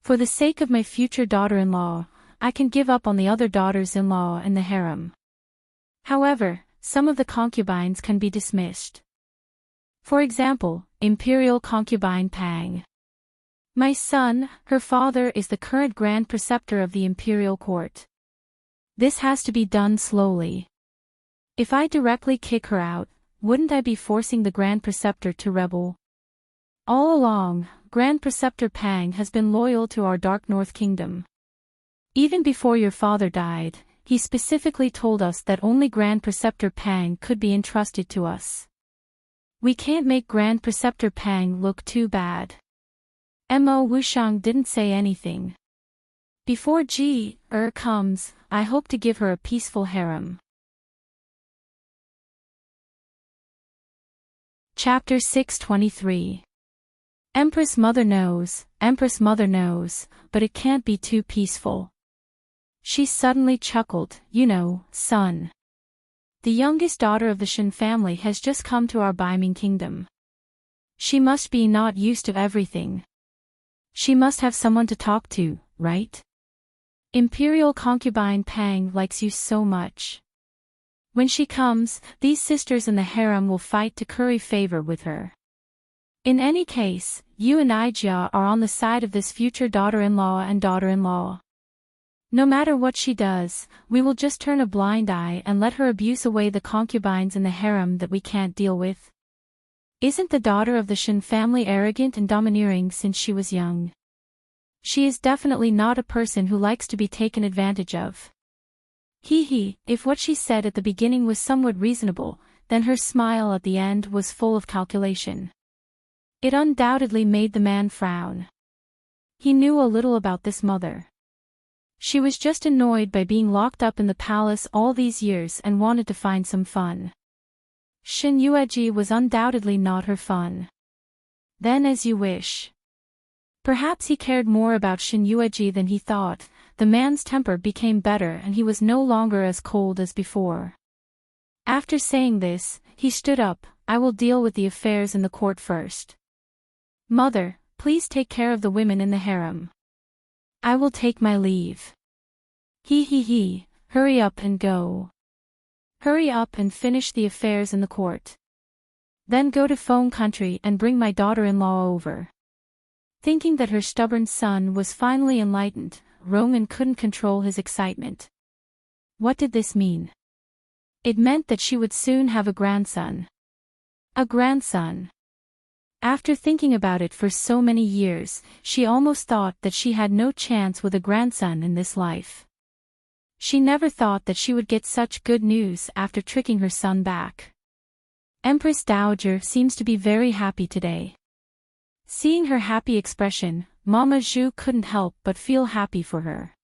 S1: For the sake of my future daughter-in-law, I can give up on the other daughters-in-law in the harem. However, some of the concubines can be dismissed. For example, Imperial Concubine Pang. My son, her father is the current Grand Preceptor of the Imperial Court. This has to be done slowly. If I directly kick her out, wouldn't I be forcing the Grand Preceptor to rebel? All along, Grand Preceptor Pang has been loyal to our Dark North Kingdom. Even before your father died, he specifically told us that only Grand Preceptor Pang could be entrusted to us. We can't make Grand Preceptor Pang look too bad. Mo Wuxiang didn't say anything. Before comes, I hope to give her a peaceful harem. Chapter 623. Empress Mother knows, but it can't be too peaceful. She suddenly chuckled, son. The youngest daughter of the Shen family has just come to our Brimming kingdom. She must be not used to everything. She must have someone to talk to, right? Imperial concubine Pang likes you so much. When she comes, these sisters in the harem will fight to curry favor with her. In any case, you and Ijia are on the side of this future daughter-in-law and daughter-in-law. No matter what she does, we will just turn a blind eye and let her abuse away the concubines in the harem that we can't deal with. Isn't the daughter of the Shen family arrogant and domineering since she was young? She is definitely not a person who likes to be taken advantage of. If what she said at the beginning was somewhat reasonable, then her smile at the end was full of calculation. It undoubtedly made the man frown. He knew a little about this mother. She was just annoyed by being locked up in the palace all these years and wanted to find some fun. Shen Yueji was undoubtedly not her fun. Then as you wish. Perhaps he cared more about Shen Yueji than he thought. The man's temper became better and he was no longer as cold as before. After saying this, he stood up. I will deal with the affairs in the court first. Mother, please take care of the women in the harem. I will take my leave. Hurry up and go. Hurry up and finish the affairs in the court. Then go to Foam Country and bring my daughter-in-law over. Thinking that her stubborn son was finally enlightened, Roman couldn't control his excitement. What did this mean? It meant that she would soon have a grandson. A grandson. After thinking about it for so many years, she almost thought that she had no chance with a grandson in this life. She never thought that she would get such good news after tricking her son back. Empress Dowager seems to be very happy today. Seeing her happy expression, Mama Zhu couldn't help but feel happy for her.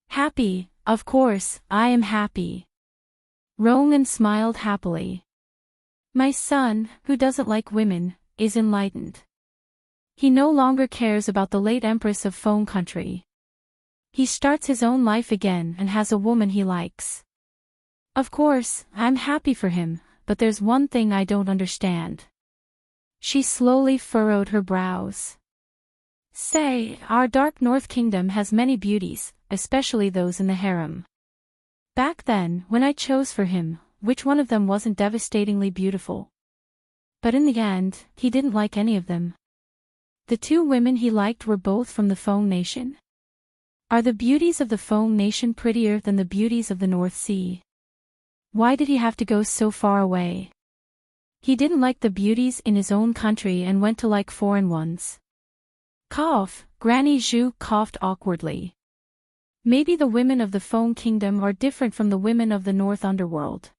S1: Happy, of course, I am happy. Rowan smiled happily. My son, who doesn't like women, is enlightened. He no longer cares about the late Empress of Foam Country. He starts his own life again and has a woman he likes. Of course, I'm happy for him, but there's one thing I don't understand. She slowly furrowed her brows. Say, our Dark North Kingdom has many beauties, especially those in the harem. Back then, when I chose for him, which one of them wasn't devastatingly beautiful? But in the end, he didn't like any of them. The two women he liked were both from the Feng Nation. Are the beauties of the Feng Nation prettier than the beauties of the North Sea? Why did he have to go so far away? He didn't like the beauties in his own country and went to like foreign ones. Cough, Granny Zhu coughed awkwardly. Maybe the women of the Feng Kingdom are different from the women of the North Underworld.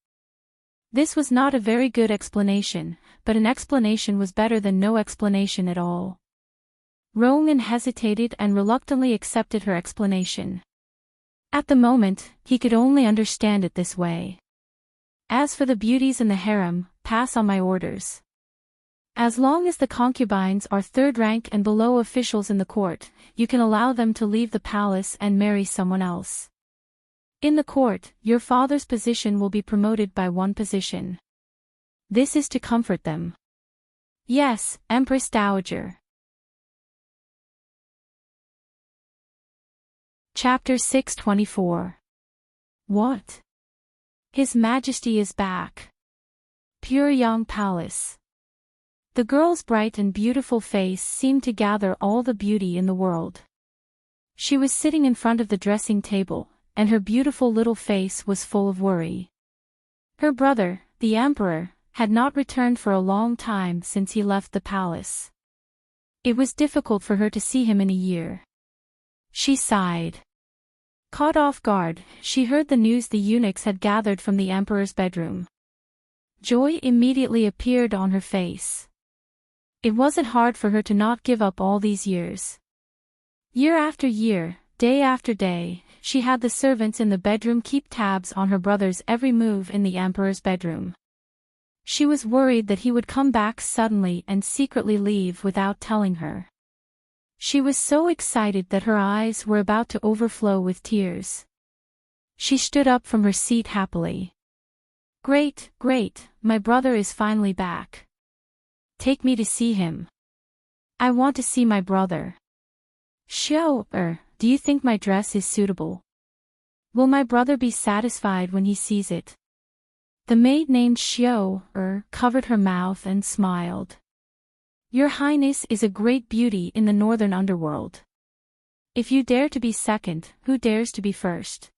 S1: This was not a very good explanation, but an explanation was better than no explanation at all. Rowan hesitated and reluctantly accepted her explanation. At the moment, he could only understand it this way. As for the beauties in the harem, pass on my orders. As long as the concubines are third rank and below officials in the court, you can allow them to leave the palace and marry someone else. In the court, your father's position will be promoted by one position. This is to comfort them. Yes, Empress Dowager. Chapter 624. What? His Majesty is back. Pyongyang Palace. The girl's bright and beautiful face seemed to gather all the beauty in the world. She was sitting in front of the dressing table, and her beautiful little face was full of worry. Her brother, the Emperor, had not returned for a long time since he left the palace. It was difficult for her to see him in a year. She sighed. Caught off guard, she heard the news the eunuchs had gathered from the Emperor's bedroom. Joy immediately appeared on her face. It wasn't hard for her to not give up all these years. Year after year, day after day, she had the servants in the bedroom keep tabs on her brother's every move in the Emperor's bedroom. She was worried that he would come back suddenly and secretly leave without telling her. She was so excited that her eyes were about to overflow with tears. She stood up from her seat happily. Great, great, my brother is finally back. Take me to see him. I want to see my brother. Do you think my dress is suitable? Will my brother be satisfied when he sees it? The maid named covered her mouth and smiled. Your Highness is a great beauty in the northern underworld. If you dare to be second, who dares to be first?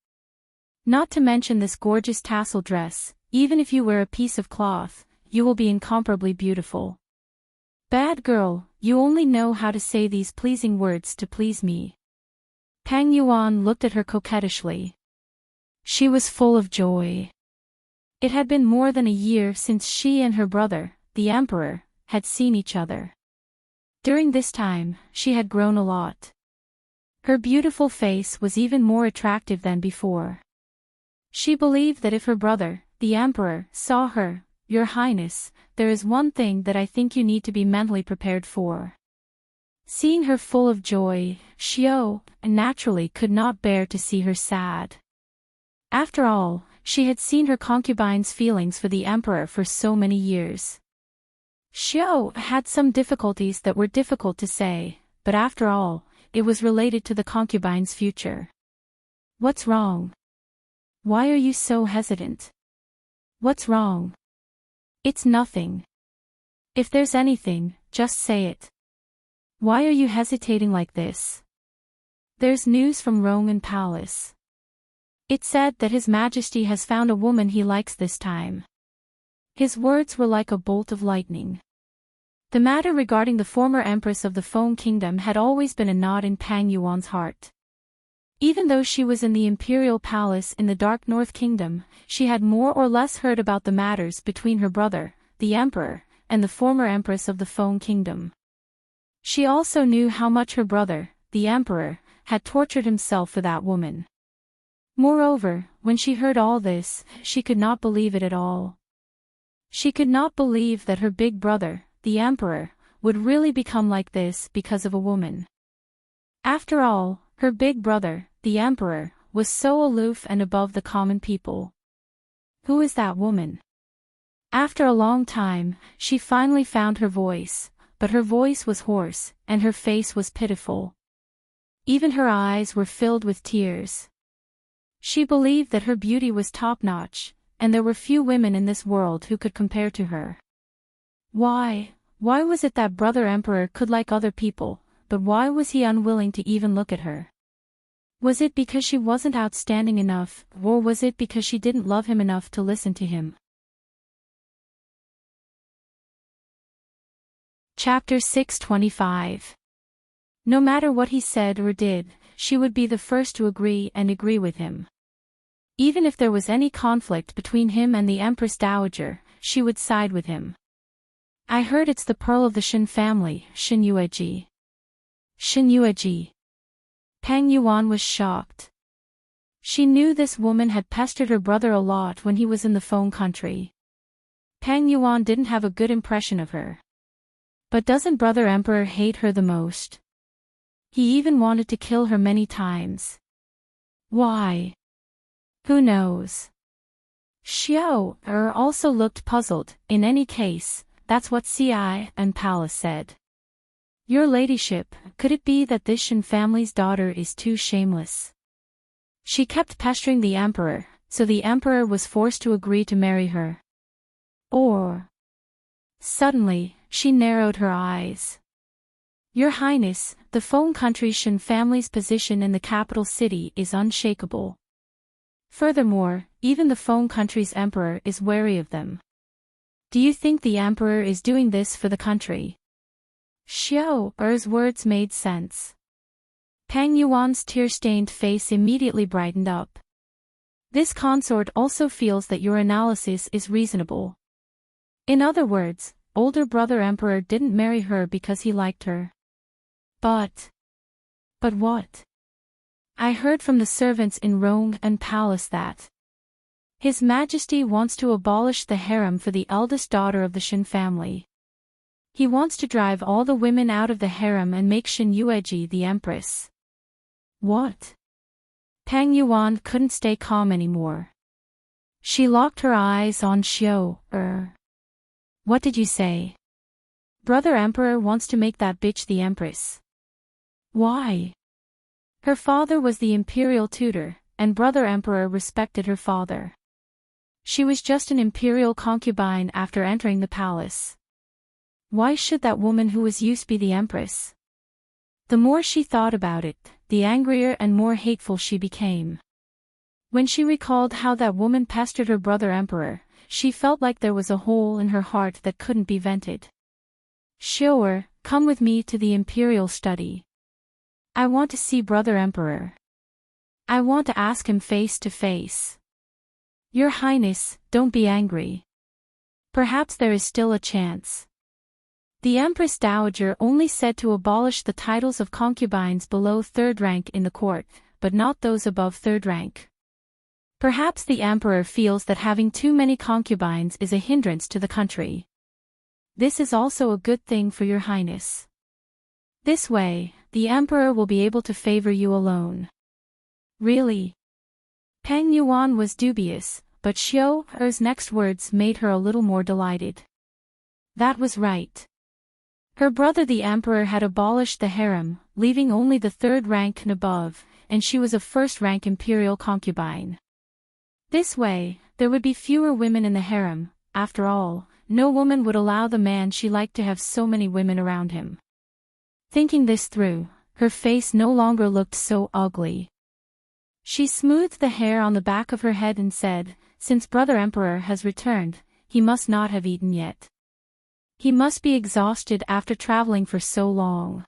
S1: Not to mention this gorgeous tassel dress, even if you wear a piece of cloth, you will be incomparably beautiful. Bad girl, you only know how to say these pleasing words to please me. Pang Yuan looked at her coquettishly. She was full of joy. It had been more than a year since she and her brother, the Emperor, had seen each other. During this time, she had grown a lot. Her beautiful face was even more attractive than before. She believed that if her brother, the Emperor, saw her, Your Highness, there is one thing that I think you need to be mentally prepared for. Seeing her full of joy, Xiao naturally could not bear to see her sad. After all, she had seen her concubine's feelings for the Emperor for so many years. Xiao had some difficulties that were difficult to say, but after all, it was related to the concubine's future. What's wrong? Why are you so hesitant? What's wrong? It's nothing. If there's anything, just say it. Why are you hesitating like this? There's news from Roman Palace. It said that His Majesty has found a woman he likes this time. His words were like a bolt of lightning. The matter regarding the former Empress of the Feng Kingdom had always been a knot in Pang Yuan's heart. Even though she was in the Imperial Palace in the Dark North Kingdom, she had more or less heard about the matters between her brother, the Emperor, and the former Empress of the Feng Kingdom. She also knew how much her brother, the Emperor, had tortured himself for that woman. Moreover, when she heard all this, she could not believe it at all. She could not believe that her big brother, the Emperor, would really become like this because of a woman. After all, her big brother, the emperor, was so aloof and above the common people. Who is that woman? After a long time, she finally found her voice, but her voice was hoarse, and her face was pitiful. Even her eyes were filled with tears. She believed that her beauty was top-notch, and there were few women in this world who could compare to her. Why was it that Brother Emperor could like other people, but why was he unwilling to even look at her? Was it because she wasn't outstanding enough, or was it because she didn't love him enough to listen to him? Chapter 625. No matter what he said or did, she would be the first to agree with him. Even if there was any conflict between him and the Empress Dowager, she would side with him. I heard it's the pearl of the Shin family, Shin Yueji. Shin Yueji. Pang Yuan was shocked. She knew this woman had pestered her brother a lot when he was in the phone country. Pang Yuan didn't have a good impression of her. But doesn't Brother Emperor hate her the most? He even wanted to kill her many times. Why? Who knows? Xiao also looked puzzled. In any case, that's what Ci and Palace said. Your ladyship, could it be that this Shin family's daughter is too shameless? She kept pestering the emperor, so the emperor was forced to agree to marry her. Or... Suddenly, she narrowed her eyes. Your Highness, the phone country Shin family's position in the capital city is unshakable. Furthermore, even the phone country's emperor is wary of them. Do you think the emperor is doing this for the country? Xiao Er's words made sense. Pang Yuan's tear-stained face immediately brightened up. This consort also feels that your analysis is reasonable. In other words, older brother emperor didn't marry her because he liked her. But what? I heard from the servants in Rome and Palace that His Majesty wants to abolish the harem for the eldest daughter of the Shin family. He wants to drive all the women out of the harem and make Shin Yueji the empress. What? Pang Yuan couldn't stay calm anymore. She locked her eyes on Xiao Er. What did you say? Brother Emperor wants to make that bitch the empress. Why? Her father was the imperial tutor, and Brother Emperor respected her father. She was just an imperial concubine after entering the palace. Why should that woman who was used be the empress? The more she thought about it, the angrier and more hateful she became. When she recalled how that woman pestered her brother emperor, she felt like there was a hole in her heart that couldn't be vented. Xiao, come with me to the imperial study. I want to see brother emperor. I want to ask him face to face. Your Highness, don't be angry. Perhaps there is still a chance. The Empress Dowager only said to abolish the titles of concubines below third rank in the court, but not those above third rank. Perhaps the emperor feels that having too many concubines is a hindrance to the country. This is also a good thing for your Highness. This way, the emperor will be able to favor you alone. Really? Pang Yuan was dubious, but Xiao Er's next words made her a little more delighted. That was right. Her brother the emperor had abolished the harem, leaving only the third rank and above, and she was a first-rank imperial concubine. This way, there would be fewer women in the harem. After all, no woman would allow the man she liked to have so many women around him. Thinking this through, her face no longer looked so ugly. She smoothed the hair on the back of her head and said, since Brother Emperor has returned, he must not have eaten yet. He must be exhausted after traveling for so long.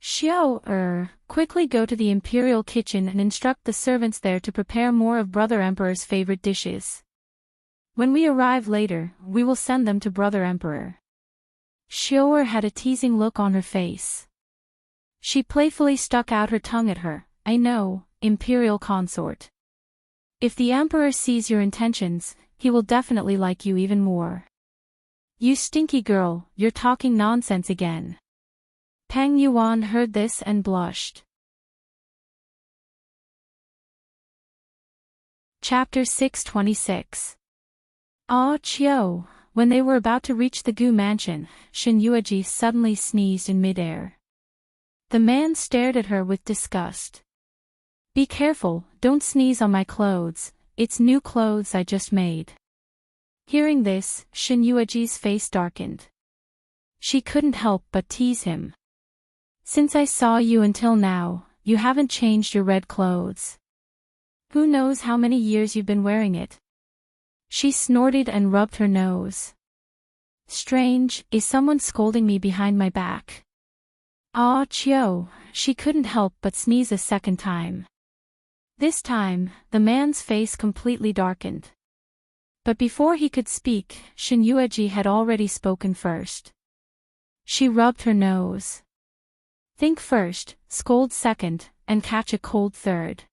S1: Xiao quickly go to the imperial kitchen and instruct the servants there to prepare more of Brother Emperor's favorite dishes. When we arrive later, we will send them to Brother Emperor. Xiao had a teasing look on her face. She playfully stuck out her tongue at her. I know, imperial consort. If the emperor sees your intentions, he will definitely like you even more. You stinky girl, you're talking nonsense again. Pang Yuan heard this and blushed. Chapter 626. Ah Chio. When they were about to reach the Gu mansion, Shin Yueji suddenly sneezed in midair. The man stared at her with disgust. Be careful, don't sneeze on my clothes, it's new clothes I just made. Hearing this, Shin Yueji's face darkened. She couldn't help but tease him. Since I saw you until now, you haven't changed your red clothes. Who knows how many years you've been wearing it? She snorted and rubbed her nose. Strange, is someone scolding me behind my back? Ah Chio, she couldn't help but sneeze a second time. This time, the man's face completely darkened. But before he could speak, Shin Yueji had already spoken first. She rubbed her nose. Think first, scold second, and catch a cold third.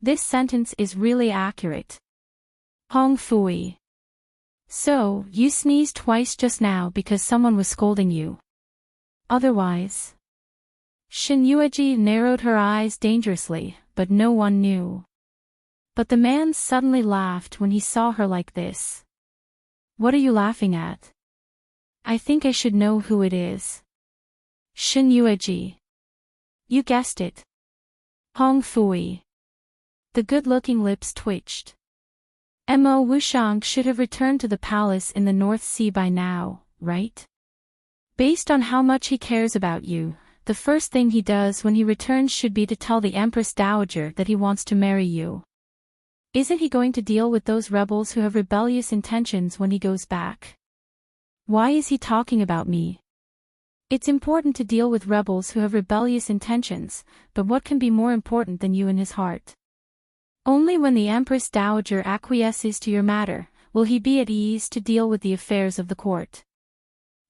S1: This sentence is really accurate. Hong Fui. So, you sneezed twice just now because someone was scolding you. Otherwise. Shin Yueji narrowed her eyes dangerously, but no one knew. But the man suddenly laughed when he saw her like this. What are you laughing at? I think I should know who it is. Shin Yueji. You guessed it. Hong Fui. The good-looking lips twitched. Mo Wushang should have returned to the palace in the North Sea by now, right? Based on how much he cares about you, the first thing he does when he returns should be to tell the Empress Dowager that he wants to marry you. Isn't he going to deal with those rebels who have rebellious intentions when he goes back? Why is he talking about me? It's important to deal with rebels who have rebellious intentions, but what can be more important than you in his heart? Only when the Empress Dowager acquiesces to your matter, will he be at ease to deal with the affairs of the court.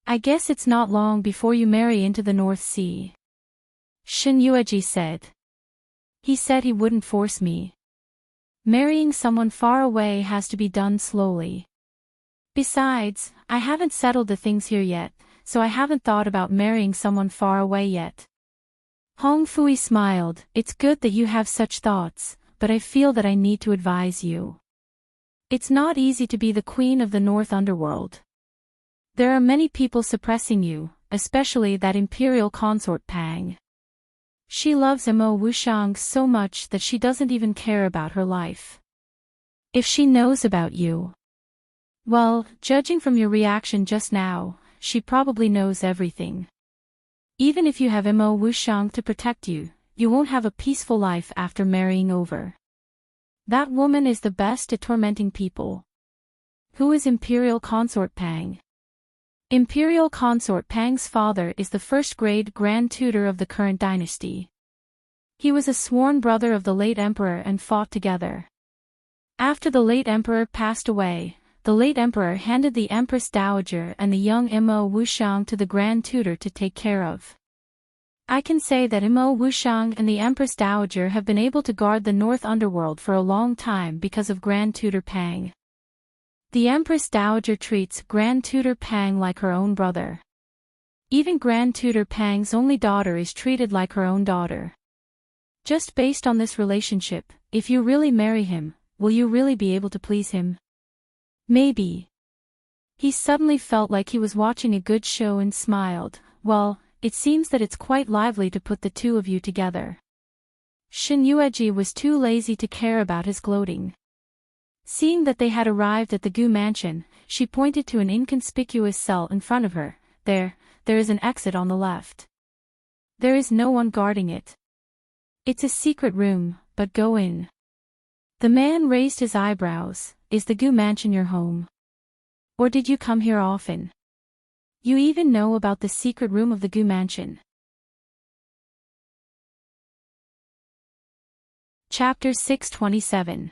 S1: I guess it's not long before you marry into the North Sea. Shin Yueji said. He said he wouldn't force me. Marrying someone far away has to be done slowly. Besides, I haven't settled the things here yet, so I haven't thought about marrying someone far away yet. Hong Fui smiled. It's good that you have such thoughts, but I feel that I need to advise you. It's not easy to be the queen of the North Underworld. There are many people suppressing you, especially that imperial consort Pang. She loves Mo Wushang so much that she doesn't even care about her life. If she knows about you. Well, judging from your reaction just now, she probably knows everything. Even if you have Mo Wushang to protect you, you won't have a peaceful life after marrying over. That woman is the best at tormenting people. Who is Imperial Consort Pang? Imperial Consort Pang's father is the first-grade Grand Tutor of the current dynasty. He was a sworn brother of the late emperor and fought together. After the late emperor passed away, the late emperor handed the Empress Dowager and the young Mo Wushang to the Grand Tutor to take care of. I can say that Mo Wushang and the Empress Dowager have been able to guard the North Underworld for a long time because of Grand Tutor Pang. The Empress Dowager treats Grand Tutor Pang like her own brother. Even Grand Tutor Pang's only daughter is treated like her own daughter. Just based on this relationship, if you really marry him, will you really be able to please him? Maybe. He suddenly felt like he was watching a good show and smiled. Well, it seems that it's quite lively to put the two of you together. Shin Yueji was too lazy to care about his gloating. Seeing that they had arrived at the Gu mansion, she pointed to an inconspicuous cell in front of her. There is an exit on the left. There is no one guarding it. It's a secret room, but go in. The man raised his eyebrows. Is the Gu mansion your home? Or did you come here often? You even know about the secret room of the Gu mansion. Chapter 627.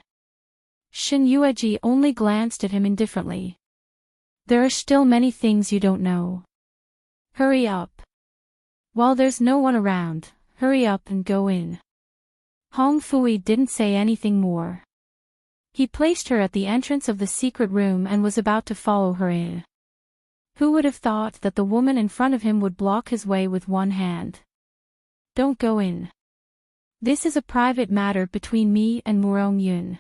S1: Shin Yueji only glanced at him indifferently. There are still many things you don't know. Hurry up. While there's no one around, hurry up and go in. Hong Fui didn't say anything more. He placed her at the entrance of the secret room and was about to follow her in. Who would have thought that the woman in front of him would block his way with one hand? Don't go in. This is a private matter between me and Murong Yun.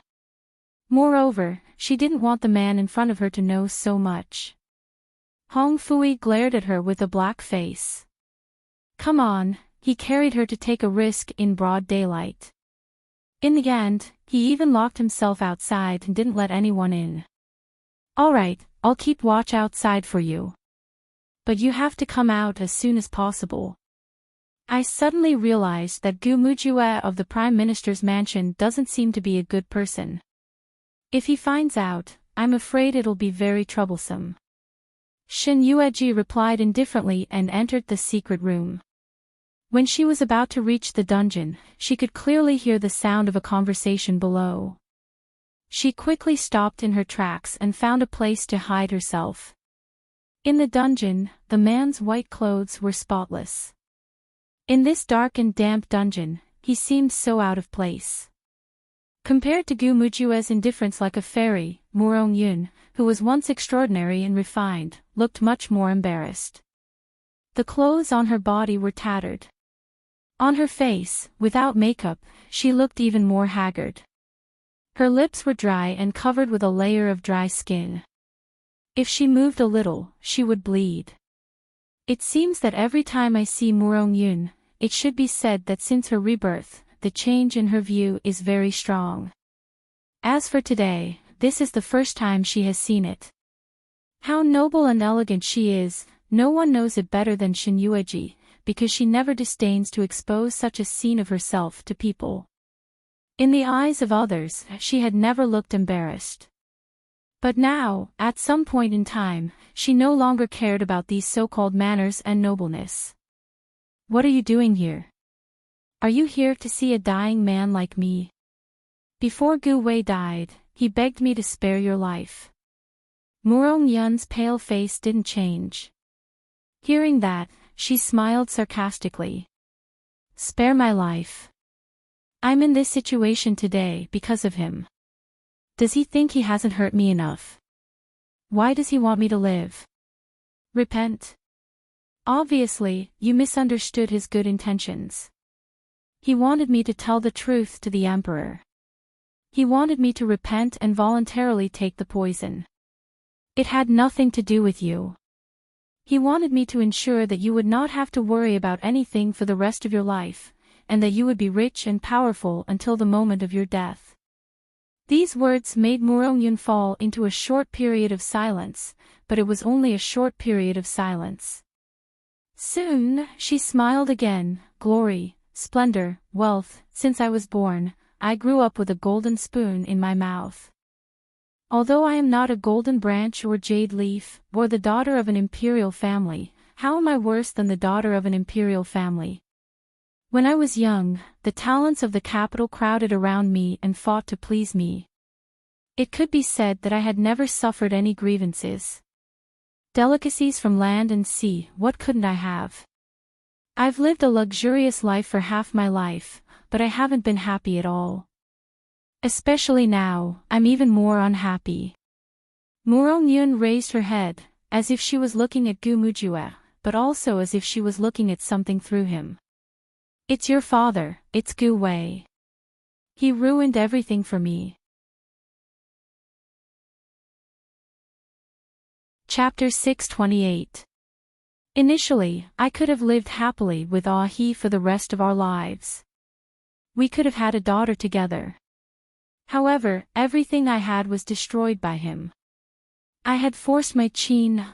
S1: Moreover, she didn't want the man in front of her to know so much. Hong Fui glared at her with a black face. Come on, he carried her to take a risk in broad daylight. In the end, he even locked himself outside and didn't let anyone in. Alright, I'll keep watch outside for you. But you have to come out as soon as possible. I suddenly realized that Gu Mujue of the Prime Minister's mansion doesn't seem to be a good person. If he finds out, I'm afraid it'll be very troublesome. Shin Yueji replied indifferently and entered the secret room. When she was about to reach the dungeon, she could clearly hear the sound of a conversation below. She quickly stopped in her tracks and found a place to hide herself. In the dungeon, the man's white clothes were spotless. In this dark and damp dungeon, he seemed so out of place. Compared to Gu Mujue's indifference like a fairy, Murong Yun, who was once extraordinary and refined, looked much more embarrassed. The clothes on her body were tattered. On her face, without makeup, she looked even more haggard. Her lips were dry and covered with a layer of dry skin. If she moved a little, she would bleed. It seems that every time I see Murong Yun, it should be said that since her rebirth, the change in her view is very strong. As for today, this is the first time she has seen it. How noble and elegant she is, no one knows it better than Shin Yueji, because she never disdains to expose such a scene of herself to people. In the eyes of others, she had never looked embarrassed. But now, at some point in time, she no longer cared about these so-called manners and nobleness. What are you doing here? Are you here to see a dying man like me? Before Gu Wei died, he begged me to spare your life. Murong Yun's pale face didn't change. Hearing that, she smiled sarcastically. Spare my life. I'm in this situation today because of him. Does he think he hasn't hurt me enough? Why does he want me to live? Repent. Obviously, you misunderstood his good intentions. He wanted me to tell the truth to the emperor. He wanted me to repent and voluntarily take the poison. It had nothing to do with you. He wanted me to ensure that you would not have to worry about anything for the rest of your life, and that you would be rich and powerful until the moment of your death. These words made Murong Yun fall into a short period of silence, but it was only a short period of silence. Soon, she smiled again. Glory, splendor, wealth, since I was born, I grew up with a golden spoon in my mouth. Although I am not a golden branch or jade leaf, or the daughter of an imperial family, how am I worse than the daughter of an imperial family? When I was young, the talents of the capital crowded around me and fought to please me. It could be said that I had never suffered any grievances. Delicacies from land and sea, what couldn't I have? I've lived a luxurious life for half my life, but I haven't been happy at all. Especially now, I'm even more unhappy. Murong Yun raised her head, as if she was looking at Gu Mujue, but also as if she was looking at something through him. It's your father, it's Gu Wei. He ruined everything for me. Chapter 628. Initially, I could have lived happily with Ah He for the rest of our lives. We could have had a daughter together. However, everything I had was destroyed by him. I had forced my Qin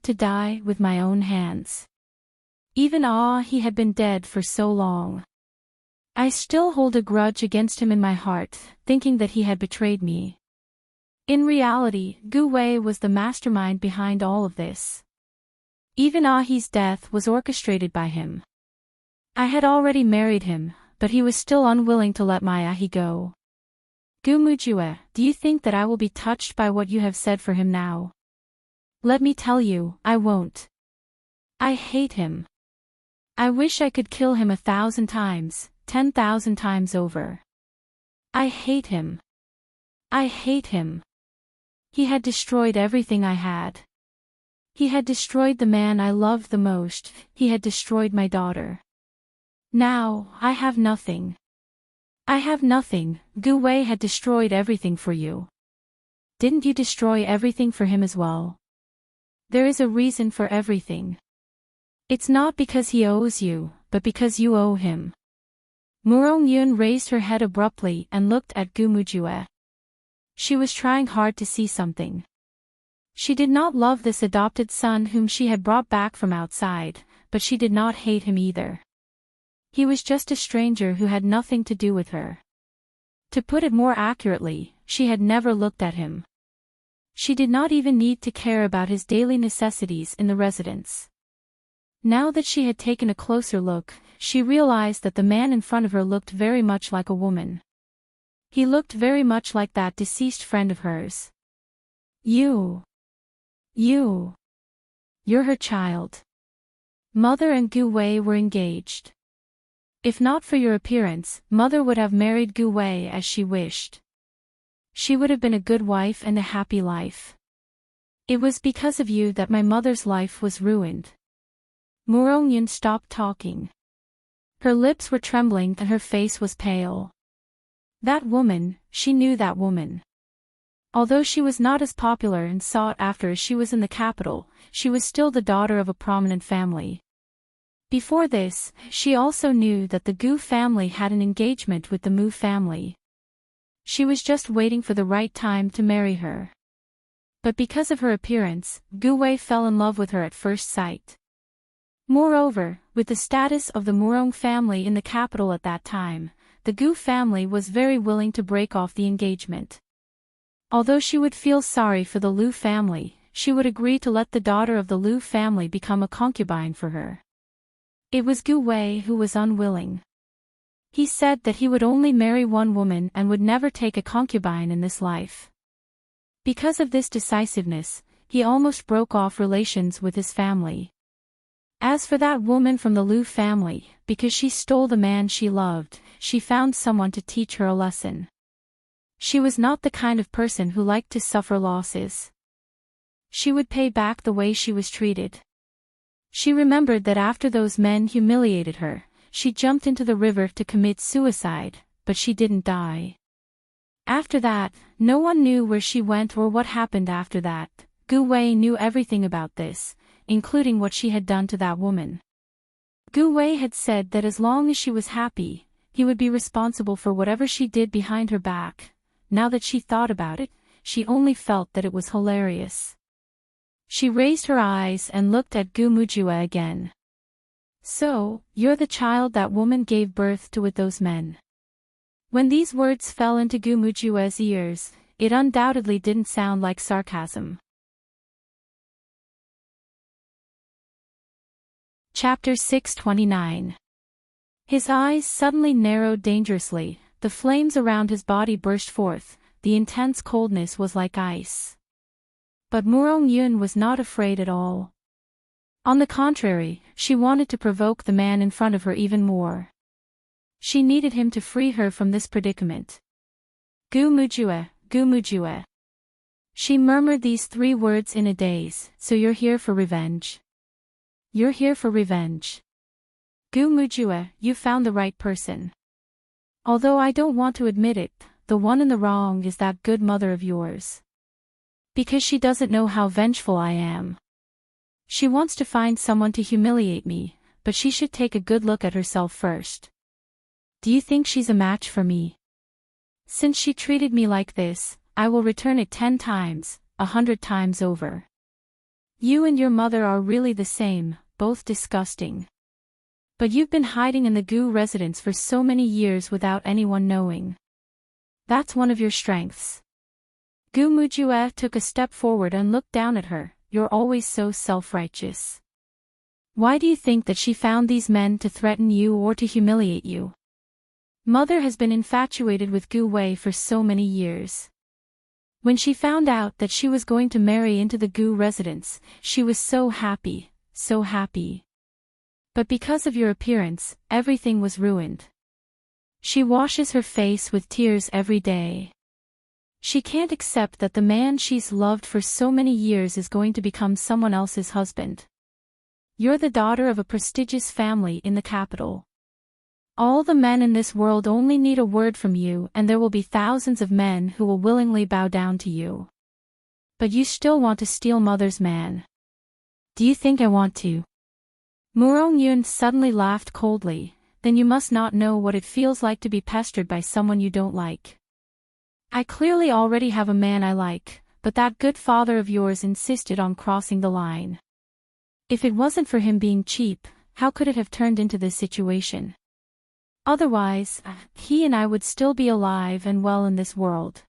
S1: to die with my own hands. Even He had been dead for so long. I still hold a grudge against him in my heart, thinking that he had betrayed me. In reality, Gu Wei was the mastermind behind all of this. Even He's death was orchestrated by him. I had already married him, but he was still unwilling to let my He go. Gu Mujue, do you think that I will be touched by what you have said for him now? Let me tell you, I won't. I hate him. I wish I could kill him 1,000 times, 10,000 times over. I hate him. I hate him. He had destroyed everything I had. He had destroyed the man I loved the most, he had destroyed my daughter. Now, I have nothing. I have nothing. Gu Wei had destroyed everything for you. didn't you destroy everything for him as well? There is a reason for everything. It's not because he owes you, but because you owe him. Murong-yun raised her head abruptly and looked at Gu Mujue. She was trying hard to see something. She did not love this adopted son whom she had brought back from outside, but she did not hate him either. He was just a stranger who had nothing to do with her. To put it more accurately, she had never looked at him. She did not even need to care about his daily necessities in the residence. Now that she had taken a closer look, she realized that the man in front of her looked very much like a woman. He looked very much like that deceased friend of hers. You're her child. Mother and Gu Wei were engaged. If not for your appearance, Mother would have married Gu Wei as she wished. She would have been a good wife and a happy life. It was because of you that my mother's life was ruined. Murong-yun stopped talking. Her lips were trembling and her face was pale. That woman, she knew that woman. Although she was not as popular and sought after as she was in the capital, she was still the daughter of a prominent family. Before this, she also knew that the Gu family had an engagement with the Mu family. She was just waiting for the right time to marry her. But because of her appearance, Gu Wei fell in love with her at first sight. Moreover, with the status of the Murong family in the capital at that time, the Gu family was very willing to break off the engagement. Although she would feel sorry for the Liu family, she would agree to let the daughter of the Liu family become a concubine for her. It was Gu Wei who was unwilling. He said that he would only marry one woman and would never take a concubine in this life. Because of this decisiveness, he almost broke off relations with his family. As for that woman from the Liu family, because she stole the man she loved, she found someone to teach her a lesson. She was not the kind of person who liked to suffer losses. She would pay back the way she was treated. She remembered that after those men humiliated her, she jumped into the river to commit suicide, but she didn't die. After that, no one knew where she went or what happened after that. Gu Wei knew everything about this, including what she had done to that woman. Gu Wei had said that as long as she was happy, he would be responsible for whatever she did behind her back. Now that she thought about it, she only felt that it was hilarious. She raised her eyes and looked at Gu Mujue again. So, you're the child that woman gave birth to with those men. When these words fell into Gu Mujue's ears, it undoubtedly didn't sound like sarcasm. Chapter 629. His eyes suddenly narrowed dangerously, the flames around his body burst forth, the intense coldness was like ice. But Murong-yun was not afraid at all. On the contrary, she wanted to provoke the man in front of her even more. She needed him to free her from this predicament. Gu Mujue, Gu Mujue. She murmured these 3 words in a daze. So you're here for revenge? You're here for revenge. Gu Mujue, you found the right person. Although I don't want to admit it, the one in the wrong is that good mother of yours. Because she doesn't know how vengeful I am. She wants to find someone to humiliate me, but she should take a good look at herself first. Do you think she's a match for me? Since she treated me like this, I will return it 10 times, 100 times over. You and your mother are really the same, both disgusting. But you've been hiding in the Gu residence for so many years without anyone knowing. That's one of your strengths. Gu Mujue took a step forward and looked down at her. You're always so self-righteous. Why do you think that she found these men to threaten you or to humiliate you? Mother has been infatuated with Gu Wei for so many years. When she found out that she was going to marry into the Gu residence, she was so happy, so happy. But because of your appearance, everything was ruined. She washes her face with tears every day. She can't accept that the man she's loved for so many years is going to become someone else's husband. You're the daughter of a prestigious family in the capital. All the men in this world only need a word from you and there will be thousands of men who will willingly bow down to you. But you still want to steal mother's man. Do you think I want to? Murong-yun suddenly laughed coldly. Then you must not know what it feels like to be pestered by someone you don't like. I clearly already have a man I like, but that good father of yours insisted on crossing the line. If it wasn't for him being cheap, how could it have turned into this situation? Otherwise, he and I would still be alive and well in this world.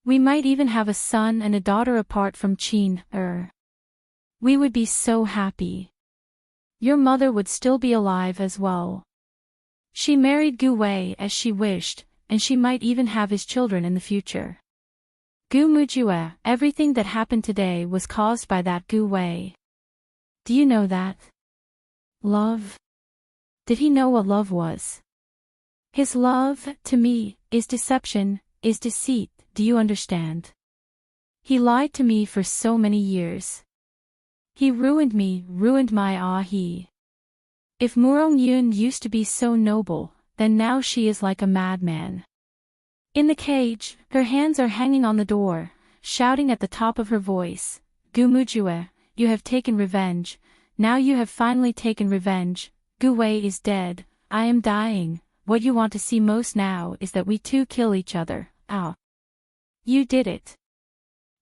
S1: We might even have a son and a daughter apart from Chin. We would be so happy. Your mother would still be alive as well. She married Gu Wei as she wished, and she might even have his children in the future. Gu Mujue, everything that happened today was caused by that Gu Wei. Do you know that? Love? Did he know what love was? His love, to me, is deception, is deceit, do you understand? He lied to me for so many years. He ruined me, ruined my ahi. If Murong-yun used to be so noble, then now she is like a madman. In the cage, her hands are hanging on the door, shouting at the top of her voice, Gu Mujue, you have taken revenge, now you have finally taken revenge, Gu Wei is dead, I am dying, what you want to see most now is that we two kill each other, ow. You did it.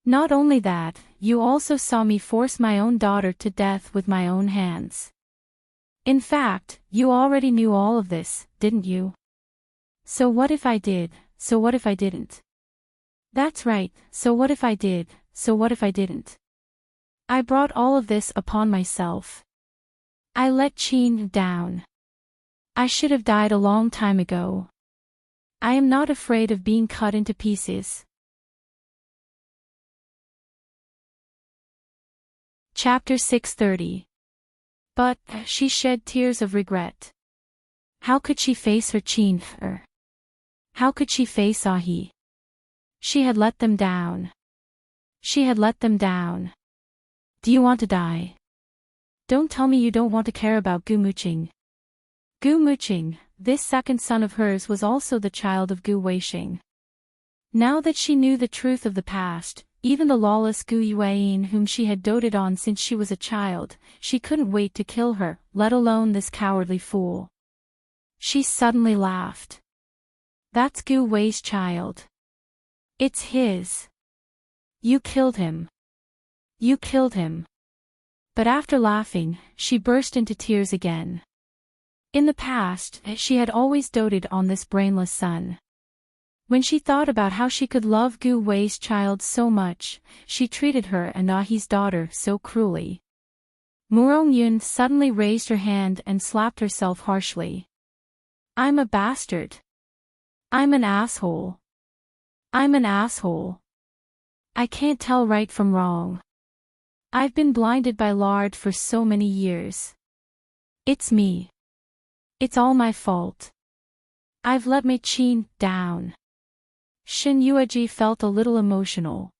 S1: Not only that, you also saw me force my own daughter to death with my own hands. In fact, you already knew all of this, didn't you? So what if I did, so what if I didn't? That's right, so what if I did, so what if I didn't? I brought all of this upon myself. I let Chin down. I should have died a long time ago. I am not afraid of being cut into pieces. Chapter 630. But, she shed tears of regret. How could she face her Chin? How could she face Ahi? She had let them down. She had let them down. Do you want to die? Don't tell me you don't want to care about Gu Muqing. Gu Muqing, this second son of hers was also the child of Gu Weisheng. Now that she knew the truth of the past, even the lawless Gu Yueyin whom she had doted on since she was a child, she couldn't wait to kill her, let alone this cowardly fool. She suddenly laughed. That's Gu Wei's child. It's his. You killed him. You killed him. But after laughing, she burst into tears again. In the past, she had always doted on this brainless son. When she thought about how she could love Gu Wei's child so much, she treated her and Ahi's daughter so cruelly. Murong-yun suddenly raised her hand and slapped herself harshly. I'm a bastard. I'm an asshole. I'm an asshole. I can't tell right from wrong. I've been blinded by lard for so many years. It's me. It's all my fault. I've let my Chin down. Shin Yueji felt a little emotional.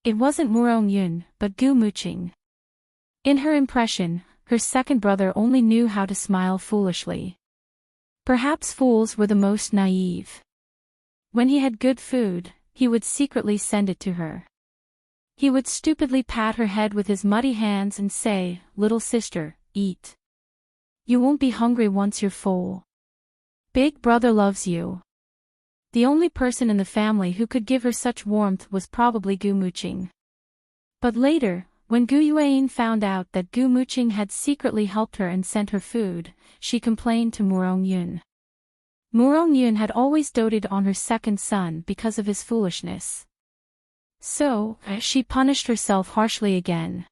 S1: It wasn't Murong-yun, but Gu Muqing. In her impression, her second brother only knew how to smile foolishly. Perhaps fools were the most naive. When he had good food, he would secretly send it to her. He would stupidly pat her head with his muddy hands and say, "Little sister, eat. You won't be hungry once you're full. Big brother loves you." The only person in the family who could give her such warmth was probably Gu Muqing. But later, when Gu Yueyin found out that Gu Muqing had secretly helped her and sent her food, she complained to Murong-yun. Murong-yun had always doted on her second son because of his foolishness. So, she punished herself harshly again.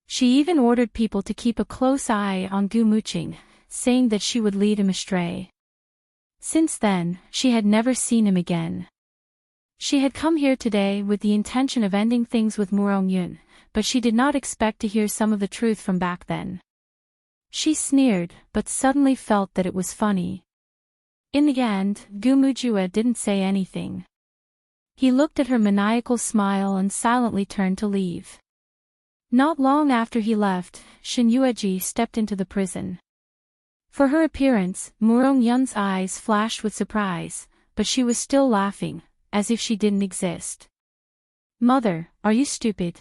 S1: She even ordered people to keep a close eye on Gu Muqing, saying that she would lead him astray. Since then, she had never seen him again. She had come here today with the intention of ending things with Murong-yun, but she did not expect to hear some of the truth from back then. She sneered, but suddenly felt that it was funny. In the end, Gu Mujue didn't say anything. He looked at her maniacal smile and silently turned to leave. Not long after he left, Shin Yueji stepped into the prison. For her appearance, Murong-yun's eyes flashed with surprise, but she was still laughing, as if she didn't exist. Mother, are you stupid?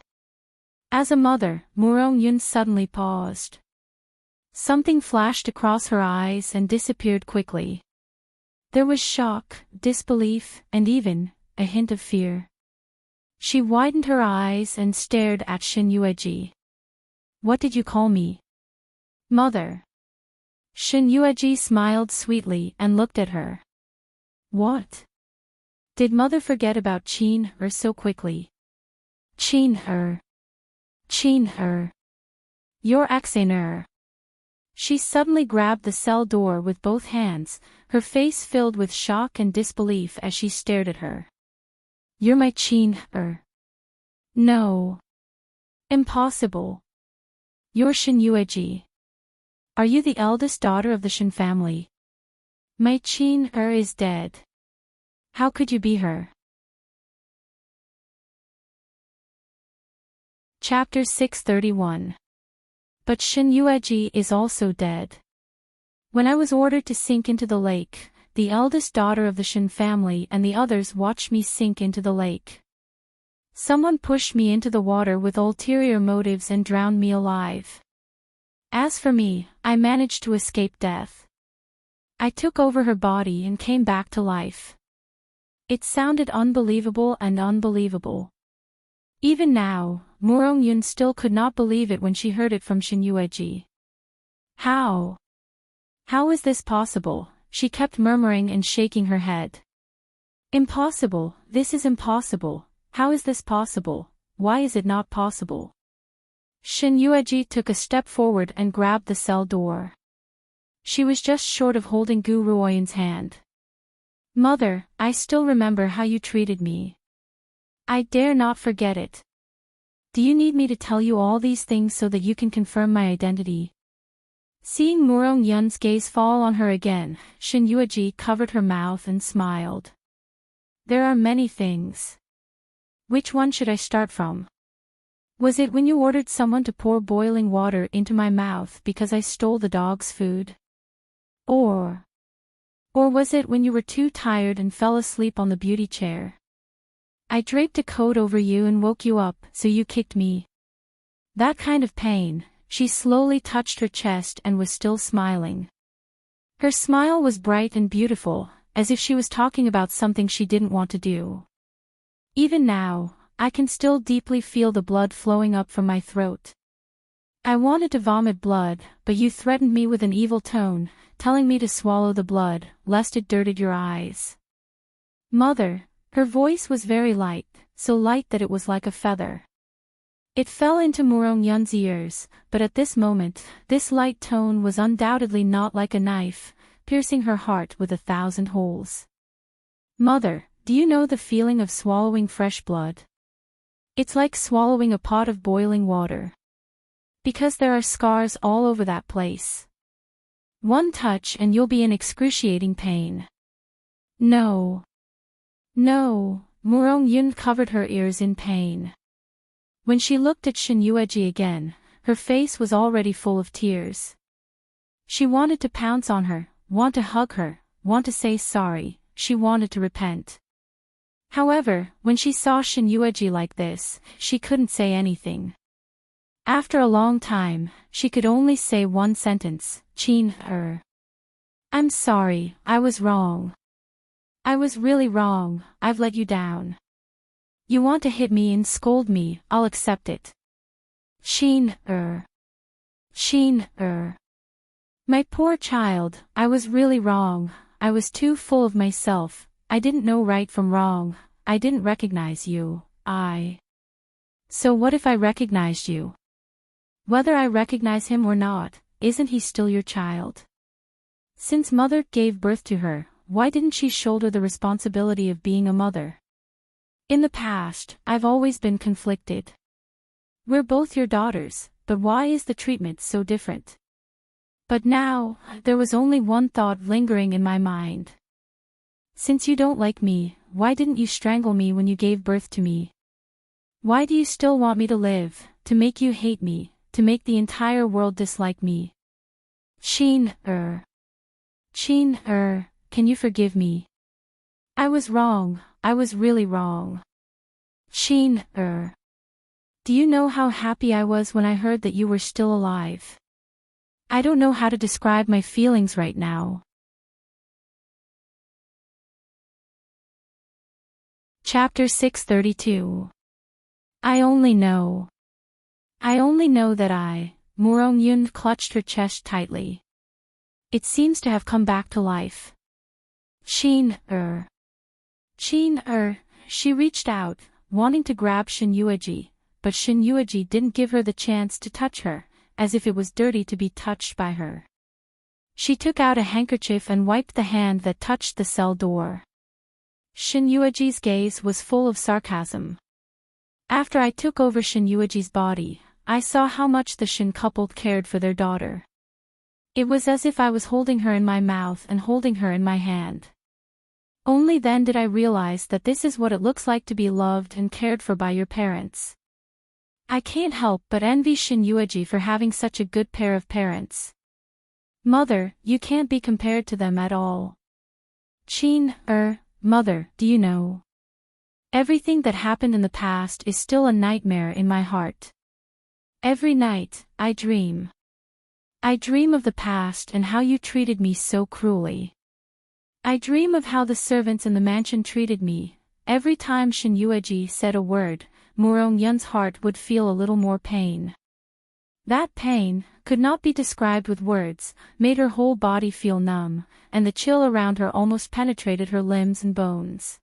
S1: As a mother, Yun suddenly paused. Something flashed across her eyes and disappeared quickly. There was shock, disbelief, and even a hint of fear. She widened her eyes and stared at Yueji. What did you call me? Mother. Yueji smiled sweetly and looked at her. What? Did mother forget about Qin so quickly? Qin. Your ex-er. She suddenly grabbed the cell door with both hands, her face filled with shock and disbelief as she stared at her. You're my Qin. No. Impossible. You're Yueji. Are you the eldest daughter of the Shin family? My Qin is dead. How could you be her? Chapter 631. But Yueji is also dead. When I was ordered to sink into the lake, the eldest daughter of the Shin family and the others watched me sink into the lake. Someone pushed me into the water with ulterior motives and drowned me alive. As for me, I managed to escape death. I took over her body and came back to life. It sounded unbelievable and unbelievable. Even now, Yun still could not believe it when she heard it from Yueji. How? How is this possible? She kept murmuring and shaking her head. Impossible, this is impossible. How is this possible? Why is it not possible? Yueji took a step forward and grabbed the cell door. She was just short of holding Gu Ruoyan's hand. Mother, I still remember how you treated me. I dare not forget it. Do you need me to tell you all these things so that you can confirm my identity? Seeing Yun's gaze fall on her again, Yueji covered her mouth and smiled. There are many things. Which one should I start from? Was it when you ordered someone to pour boiling water into my mouth because I stole the dog's food? Or was it when you were too tired and fell asleep on the beauty chair? I draped a coat over you and woke you up, so you kicked me. That kind of pain. She slowly touched her chest and was still smiling. Her smile was bright and beautiful, as if she was talking about something she didn't want to do. Even now, I can still deeply feel the blood flowing up from my throat. I wanted to vomit blood, but you threatened me with an evil tone, telling me to swallow the blood, lest it dirtied your eyes. Mother, her voice was very light, so light that it was like a feather. It fell into Yun's ears, but at this moment, this light tone was undoubtedly not like a knife, piercing her heart with 1,000 holes. Mother, do you know the feeling of swallowing fresh blood? It's like swallowing a pot of boiling water. Because there are scars all over that place. One touch and you'll be in excruciating pain. No. Yun covered her ears in pain. When she looked at Yueji again, her face was already full of tears. She wanted to pounce on her, want to hug her, want to say sorry, she wanted to repent. However, when she saw Yueji like this, she couldn't say anything. After a long time, she could only say one sentence, Qin. I'm sorry, I was wrong. I was really wrong, I've let you down. You want to hit me and scold me, I'll accept it. Qin. My poor child, I was really wrong, I was too full of myself, I didn't know right from wrong, I didn't recognize you, So what if I recognized you? Whether I recognize him or not, isn't he still your child? Since mother gave birth to her, why didn't she shoulder the responsibility of being a mother? In the past, I've always been conflicted. We're both your daughters, but why is the treatment so different? But now, there was only one thought lingering in my mind. Since you don't like me, why didn't you strangle me when you gave birth to me? Why do you still want me to live, to make you hate me, to make the entire world dislike me? Qin, can you forgive me? I was wrong, I was really wrong. Sheen, do you know how happy I was when I heard that you were still alive? I don't know how to describe my feelings right now. Chapter 632. I only know. I only know that Murong Yun clutched her chest tightly. It seems to have come back to life. Sheen, she reached out, wanting to grab Shin Yueji, but Shin Yueji didn't give her the chance to touch her, as if it was dirty to be touched by her. She took out a handkerchief and wiped the hand that touched the cell door. Shin Yueji's gaze was full of sarcasm. After I took over Shin Yueji's body, I saw how much the Shin couple cared for their daughter. It was as if I was holding her in my mouth and holding her in my hand. Only then did I realize that this is what it looks like to be loved and cared for by your parents. I can't help but envy Shin Yueji for having such a good pair of parents. Mother, you can't be compared to them at all. Sheen, Mother, do you know? Everything that happened in the past is still a nightmare in my heart. Every night, I dream. I dream of the past and how you treated me so cruelly. I dream of how the servants in the mansion treated me. Every time Shin Yueji said a word, Murong Yun's heart would feel a little more pain. That pain, could not be described with words, made her whole body feel numb, and the chill around her almost penetrated her limbs and bones.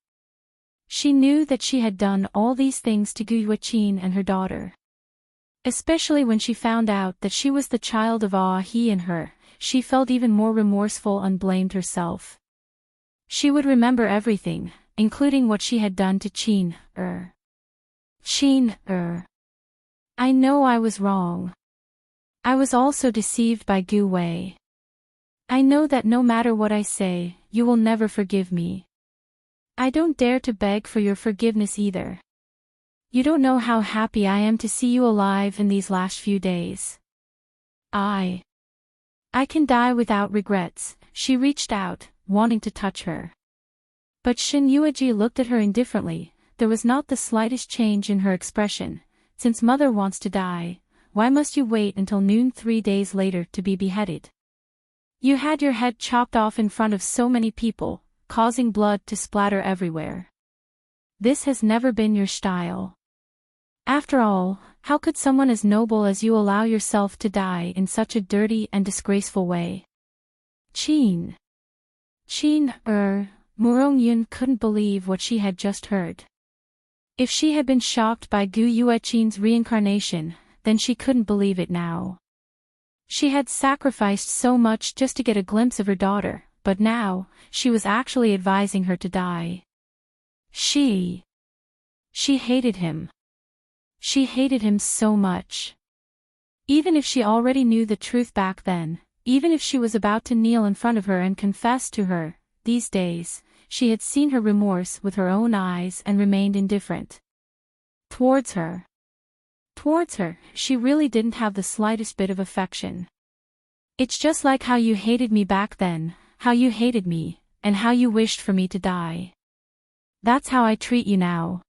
S1: She knew that she had done all these things to Gu Yueqin and her daughter. Especially when she found out that she was the child of He and her, she felt even more remorseful and blamed herself. She would remember everything, including what she had done to Sheen, I know I was wrong. I was also deceived by Gu Wei. I know that no matter what I say, you will never forgive me. I don't dare to beg for your forgiveness either. You don't know how happy I am to see you alive in these last few days. I can die without regrets. She reached out, wanting to touch her. But Shin Yueji looked at her indifferently. There was not the slightest change in her expression. Since mother wants to die, why must you wait until noon 3 days later to be beheaded? You had your head chopped off in front of so many people, causing blood to splatter everywhere. This has never been your style. After all, how could someone as noble as you allow yourself to die in such a dirty and disgraceful way? Sheen, Murong Yun couldn't believe what she had just heard. If she had been shocked by Gu Yueqin's reincarnation, then she couldn't believe it now. She had sacrificed so much just to get a glimpse of her daughter, but now, she was actually advising her to die. She hated him. She hated him so much. Even if she already knew the truth back then, even if she was about to kneel in front of her and confess to her, these days, she had seen her remorse with her own eyes and remained indifferent. Towards her, she really didn't have the slightest bit of affection. It's just like how you hated me back then, how you hated me, and how you wished for me to die. That's how I treat you now.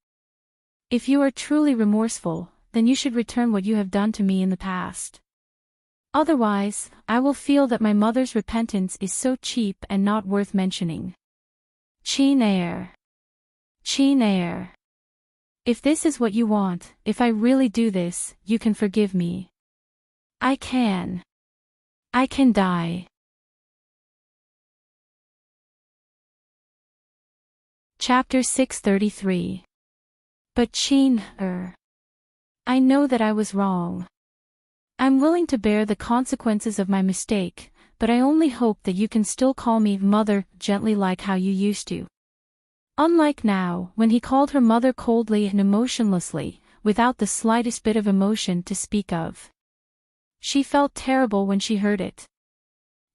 S1: If you are truly remorseful, then you should return what you have done to me in the past. Otherwise, I will feel that my mother's repentance is so cheap and not worth mentioning. Sheen. If this is what you want, if I really do this, you can forgive me. I can die. Chapter 633. But Sheen, I know that I was wrong. I'm willing to bear the consequences of my mistake, but I only hope that you can still call me mother gently like how you used to. Unlike now, when he called her mother coldly and emotionlessly, without the slightest bit of emotion to speak of. She felt terrible when she heard it.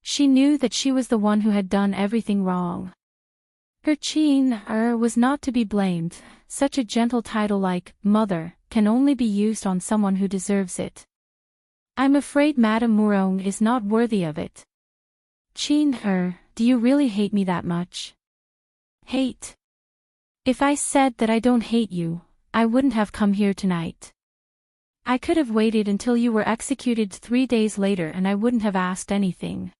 S1: She knew that she was the one who had done everything wrong. Her Sheen, was not to be blamed. Such a gentle title like mother can only be used on someone who deserves it. I'm afraid Madame Murong is not worthy of it. Sheen, do you really hate me that much? Hate? If I said that I don't hate you, I wouldn't have come here tonight. I could have waited until you were executed 3 days later and I wouldn't have asked anything.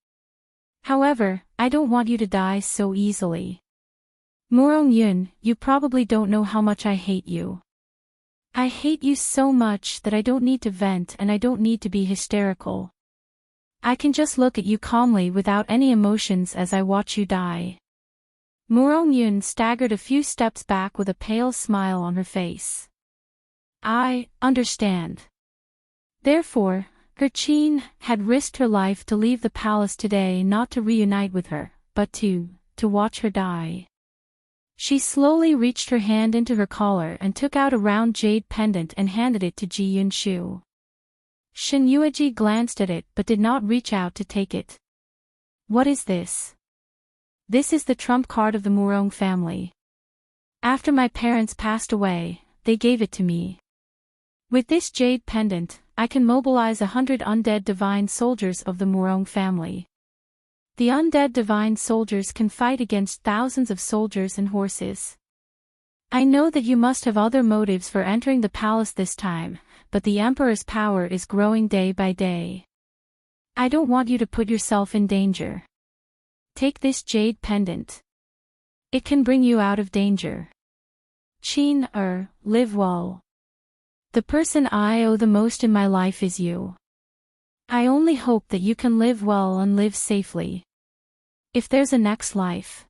S1: However, I don't want you to die so easily. Morong-yun, you probably don't know how much I hate you. I hate you so much that I don't need to vent and I don't need to be hysterical. I can just look at you calmly without any emotions as I watch you die. Morong-yun staggered a few steps back with a pale smile on her face. I understand. Therefore, her Chin had risked her life to leave the palace today not to reunite with her, but to watch her die. She slowly reached her hand into her collar and took out a round jade pendant and handed it to Ji Yun-shu. Shin Yueji glanced at it but did not reach out to take it. What is this? This is the trump card of the Murong family. After my parents passed away, they gave it to me. With this jade pendant, I can mobilize 100 undead divine soldiers of the Murong family. The undead divine soldiers can fight against thousands of soldiers and horses. I know that you must have other motives for entering the palace this time, but the Emperor's power is growing day by day. I don't want you to put yourself in danger. Take this jade pendant. It can bring you out of danger. Live well. The person I owe the most in my life is you. I only hope that you can live well and live safely. If there's a next life.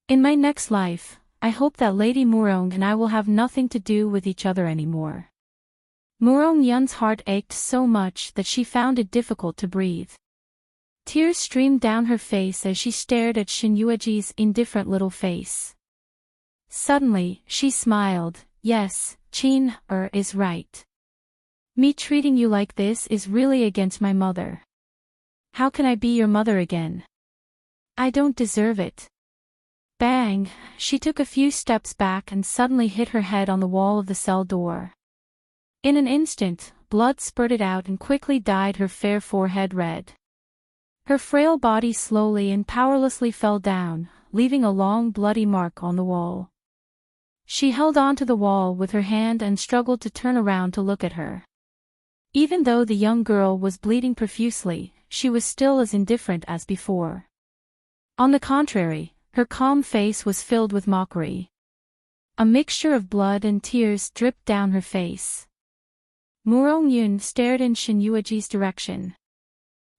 S1: In my next life, I hope that Lady Murong and I will have nothing to do with each other anymore. Murong Yun's heart ached so much that she found it difficult to breathe. Tears streamed down her face as she stared at Shin Yueji's indifferent little face. Suddenly, she smiled. Yes, Chin is right. Me treating you like this is really against my mother. How can I be your mother again? I don't deserve it. Bang! She took a few steps back and suddenly hit her head on the wall of the cell door. In an instant, blood spurted out and quickly dyed her fair forehead red. Her frail body slowly and powerlessly fell down, leaving a long bloody mark on the wall. She held on to the wall with her hand and struggled to turn around to look at her. Even though the young girl was bleeding profusely, she was still as indifferent as before. On the contrary, her calm face was filled with mockery. A mixture of blood and tears dripped down her face. Murong Yun stared in Shin Yueji's direction.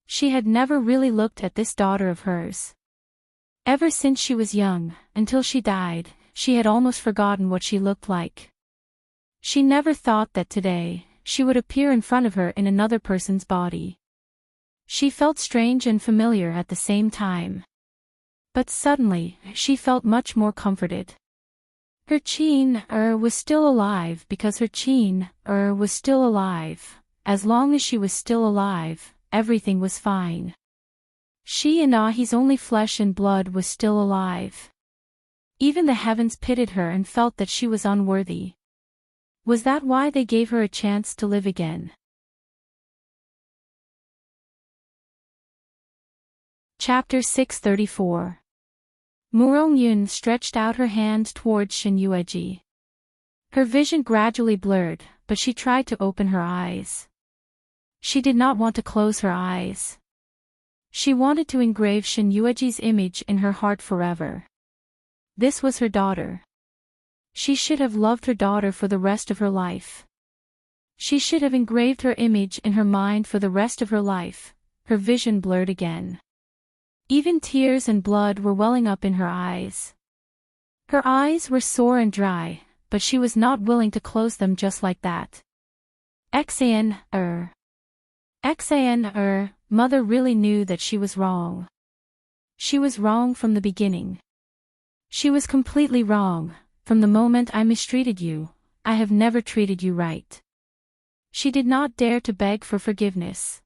S1: She had never really looked at this daughter of hers. Ever since she was young, until she died, she had almost forgotten what she looked like. She never thought that today, she would appear in front of her in another person's body. She felt strange and familiar at the same time. But suddenly, she felt much more comforted. Her Chin was still alive because her Chin was still alive. As long as she was still alive, everything was fine. She and Ahi's only flesh and blood was still alive. Even the heavens pitied her and felt that she was unworthy. Was that why they gave her a chance to live again? Chapter 634. Murong Yun stretched out her hand towards Shin Yueji. Her vision gradually blurred, but she tried to open her eyes. She did not want to close her eyes. She wanted to engrave Shin Yueji's image in her heart forever. This was her daughter. She should have loved her daughter for the rest of her life. She should have engraved her image in her mind for the rest of her life. Her vision blurred again. Even tears and blood were welling up in her eyes. Her eyes were sore and dry, but she was not willing to close them just like that. Mother really knew that she was wrong. She was wrong from the beginning. She was completely wrong. From the moment I mistreated you, I have never treated you right. She did not dare to beg for forgiveness.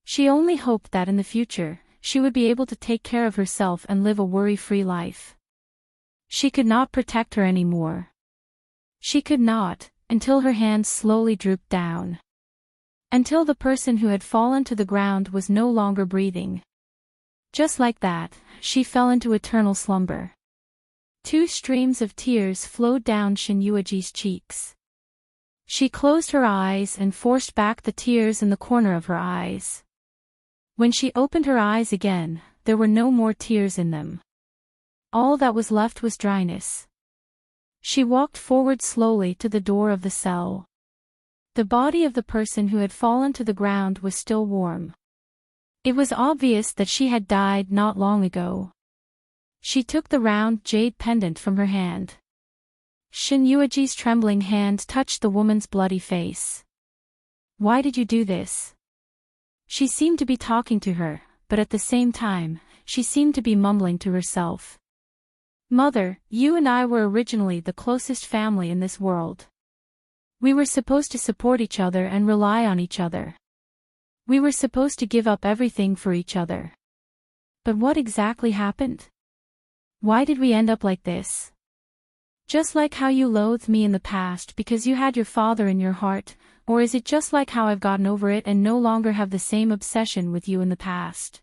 S1: She only hoped that in the future, she would be able to take care of herself and live a worry-free life. She could not protect her anymore. She could not, until her hands slowly drooped down. Until the person who had fallen to the ground was no longer breathing. Just like that, she fell into eternal slumber. Two streams of tears flowed down Shin Yueji's cheeks. She closed her eyes and forced back the tears in the corner of her eyes. When she opened her eyes again, there were no more tears in them. All that was left was dryness. She walked forward slowly to the door of the cell. The body of the person who had fallen to the ground was still warm. It was obvious that she had died not long ago. She took the round jade pendant from her hand. Shin Yueji's trembling hand touched the woman's bloody face. "Why did you do this?" She seemed to be talking to her, but at the same time, she seemed to be mumbling to herself. "Mother, you and I were originally the closest family in this world. We were supposed to support each other and rely on each other. We were supposed to give up everything for each other. But what exactly happened? Why did we end up like this? Just like how you loathed me in the past because you had your father in your heart, or is it just like how I've gotten over it and no longer have the same obsession with you in the past?"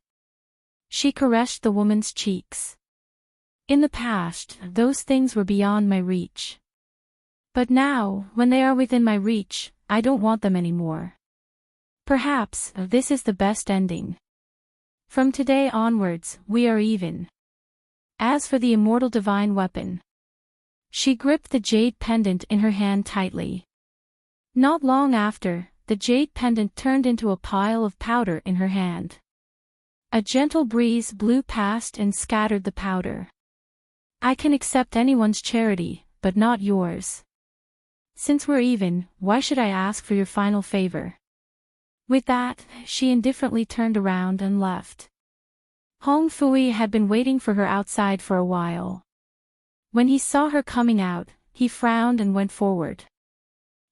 S1: She caressed the woman's cheeks. "In the past, those things were beyond my reach. But now, when they are within my reach, I don't want them anymore. Perhaps, this is the best ending. From today onwards, we are even. As for the immortal divine weapon..." She gripped the jade pendant in her hand tightly. Not long after, the jade pendant turned into a pile of powder in her hand. A gentle breeze blew past and scattered the powder. "I can accept anyone's charity, but not yours. Since we're even, why should I ask for your final favor?" With that, she indifferently turned around and left. Hong Fui had been waiting for her outside for a while. When he saw her coming out, he frowned and went forward.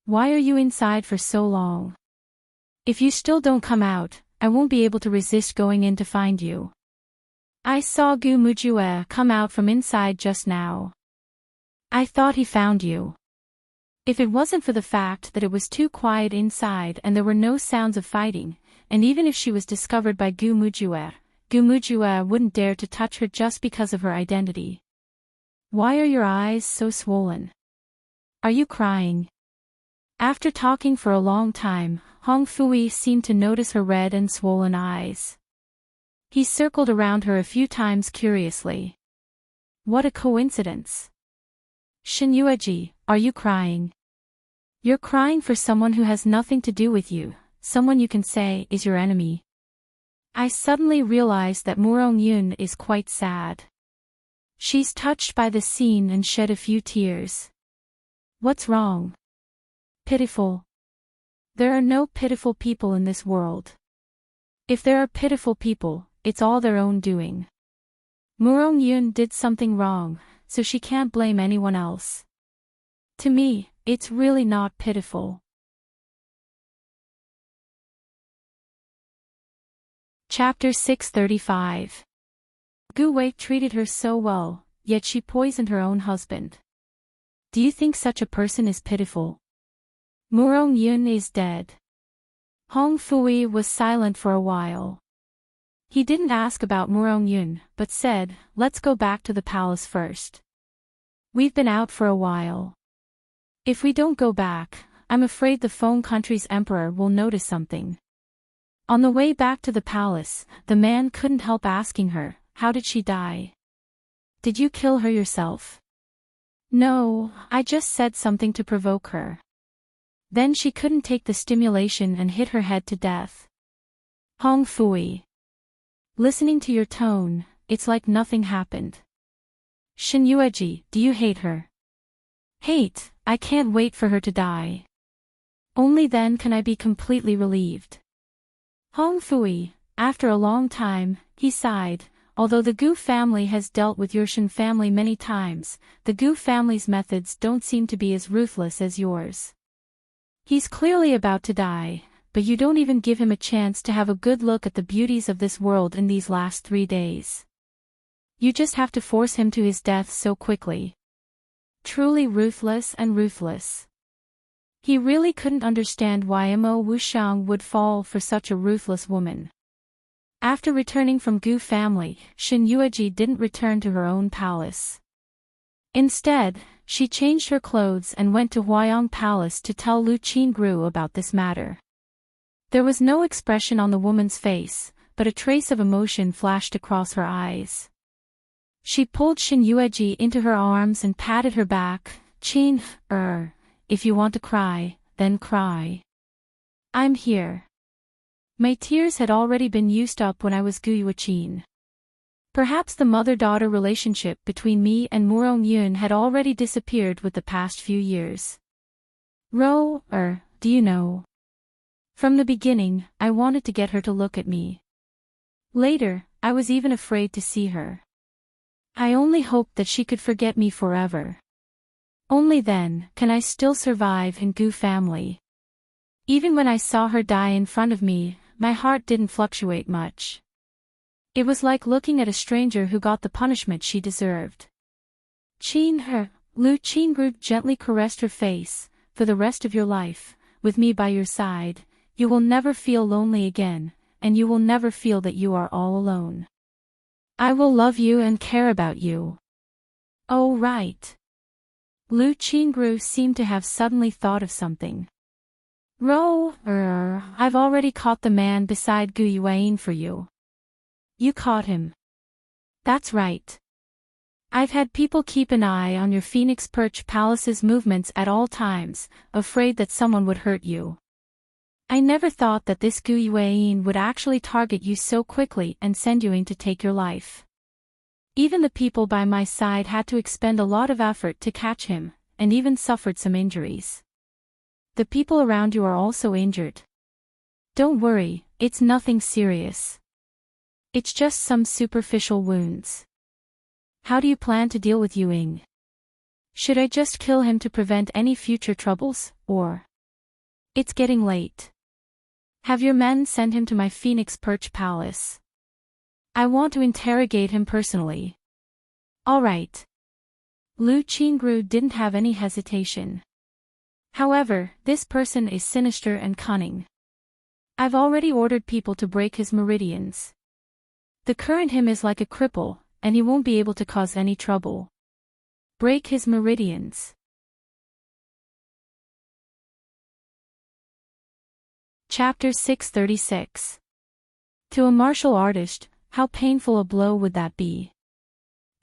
S1: "Why are you inside for so long? If you still don't come out, I won't be able to resist going in to find you. I saw Gu Mujue come out from inside just now. I thought he found you. If it wasn't for the fact that it was too quiet inside and there were no sounds of fighting, and even if she was discovered by Gu Mujue wouldn't dare to touch her just because of her identity. Why are your eyes so swollen? Are you crying?" After talking for a long time, Hong Fui seemed to notice her red and swollen eyes. He circled around her a few times curiously. "What a coincidence. Shin Yueji, are you crying? You're crying for someone who has nothing to do with you, someone you can say is your enemy." I suddenly realized that Murong Yun is quite sad. She's touched by the scene and shed a few tears. What's wrong? Pitiful. There are no pitiful people in this world. If there are pitiful people, it's all their own doing. Murong Yun did something wrong, so she can't blame anyone else. To me, it's really not pitiful. Chapter 635. Gu Wei treated her so well, yet she poisoned her own husband. Do you think such a person is pitiful? Murong Yun is dead. Hong Fui was silent for a while. He didn't ask about Murong Yun, but said, "Let's go back to the palace first. We've been out for a while. If we don't go back, I'm afraid the Feng country's emperor will notice something." On the way back to the palace, the man couldn't help asking her, "How did she die? Did you kill her yourself?" "No, I just said something to provoke her. Then she couldn't take the stimulation and hit her head to death." Hong Fui. Listening to your tone, it's like nothing happened. Shin Yueji, do you hate her? Hate, I can't wait for her to die. Only then can I be completely relieved. Hong Fui, after a long time, he sighed. Although the Gu family has dealt with your Shin family many times, the Gu family's methods don't seem to be as ruthless as yours. He's clearly about to die, but you don't even give him a chance to have a good look at the beauties of this world in these last 3 days. You just have to force him to his death so quickly. Truly ruthless and ruthless. He really couldn't understand why Mo Wuxiang would fall for such a ruthless woman. After returning from Gu family, Shin Yueji didn't return to her own palace. Instead, she changed her clothes and went to Huayong Palace to tell Lu Qingru about this matter. There was no expression on the woman's face, but a trace of emotion flashed across her eyes. She pulled Xin Yueji into her arms and patted her back. "Qin, if you want to cry, then cry. I'm here. My tears had already been used up when I was Guyuaqin. Perhaps the mother-daughter relationship between me and Murong Yun had already disappeared with the past few years. Do you know? From the beginning, I wanted to get her to look at me. Later, I was even afraid to see her. I only hoped that she could forget me forever. Only then can I still survive in Gu family." Even when I saw her die in front of me, my heart didn't fluctuate much. It was like looking at a stranger who got the punishment she deserved. Lu Qingru gently caressed her face. "For the rest of your life, with me by your side, you will never feel lonely again, and you will never feel that you are all alone. I will love you and care about you." "Oh right." Lu Qingru seemed to have suddenly thought of something. I've already caught the man beside Gu Yuan for you." "You caught him?" "That's right. I've had people keep an eye on your Phoenix Perch Palace's movements at all times, afraid that someone would hurt you. I never thought that this Gu Yuan would actually target you so quickly and send you in to take your life. Even the people by my side had to expend a lot of effort to catch him, and even suffered some injuries. The people around you are also injured. Don't worry, it's nothing serious. It's just some superficial wounds. How do you plan to deal with Yuing? Should I just kill him to prevent any future troubles, or? It's getting late. Have your men send him to my Phoenix Perch Palace. I want to interrogate him personally." "All right." Lu Qingru didn't have any hesitation. "However, this person is sinister and cunning. I've already ordered people to break his meridians. The current him is like a cripple, and he won't be able to cause any trouble. Break his meridians." Chapter 636. To a martial artist, how painful a blow would that be?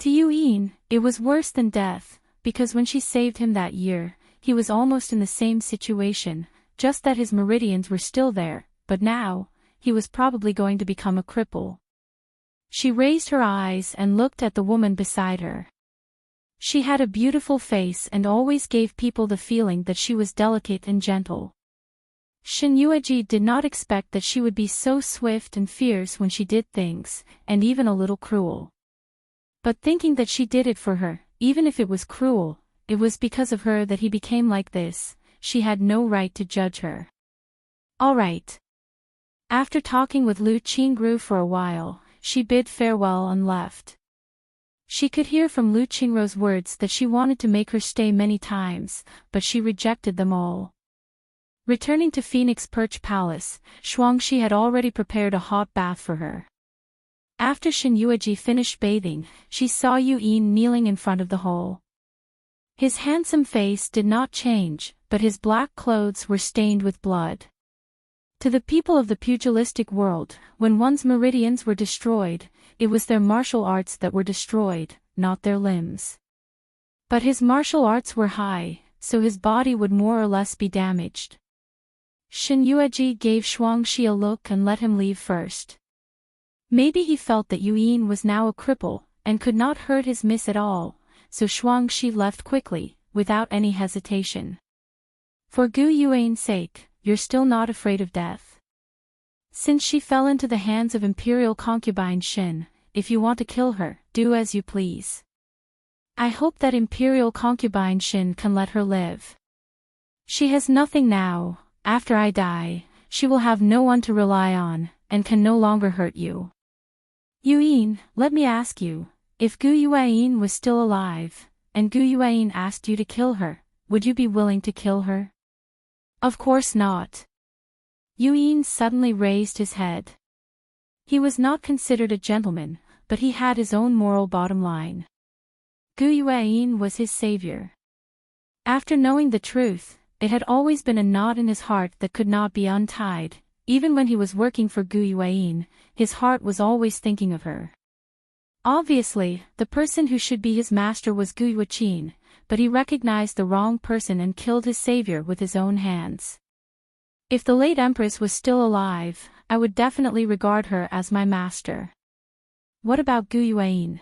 S1: To Yuyin, it was worse than death, because when she saved him that year, he was almost in the same situation, just that his meridians were still there, but now, he was probably going to become a cripple. She raised her eyes and looked at the woman beside her. She had a beautiful face and always gave people the feeling that she was delicate and gentle. Xin Yueji did not expect that she would be so swift and fierce when she did things, and even a little cruel. But thinking that she did it for her, even if it was cruel, it was because of her that he became like this, she had no right to judge her. All right. After talking with Lu Qingru for a while, she bid farewell and left. She could hear from Lu Qingru's words that she wanted to make her stay many times, but she rejected them all. Returning to Phoenix Perch Palace, Shuangxi had already prepared a hot bath for her. After Xin Yueji finished bathing, she saw Yuyin kneeling in front of the hole. His handsome face did not change, but his black clothes were stained with blood. To the people of the pugilistic world, when one's meridians were destroyed, it was their martial arts that were destroyed, not their limbs. But his martial arts were high, so his body would more or less be damaged. Xin Yueji gave Shuangxi a look and let him leave first. Maybe he felt that Yuyin was now a cripple, and could not hurt his miss at all, so Shuangxi left quickly, without any hesitation. For Gu Yuan's sake, you're still not afraid of death? Since she fell into the hands of Imperial concubine Xin, if you want to kill her, do as you please. I hope that Imperial concubine Xin can let her live. She has nothing now, after I die, she will have no one to rely on, and can no longer hurt you. Yuyin, let me ask you, if Gu Yuan was still alive, and Gu Yuan asked you to kill her, would you be willing to kill her? Of course not. Yuyin suddenly raised his head. He was not considered a gentleman, but he had his own moral bottom line. Gu Yueyin was his savior. After knowing the truth, it had always been a knot in his heart that could not be untied. Even when he was working for Gu Yueyin, his heart was always thinking of her. Obviously, the person who should be his master was Gu Yueqin, but he recognized the wrong person and killed his savior with his own hands. If the late empress was still alive, I would definitely regard her as my master. What about Gu Yueyin?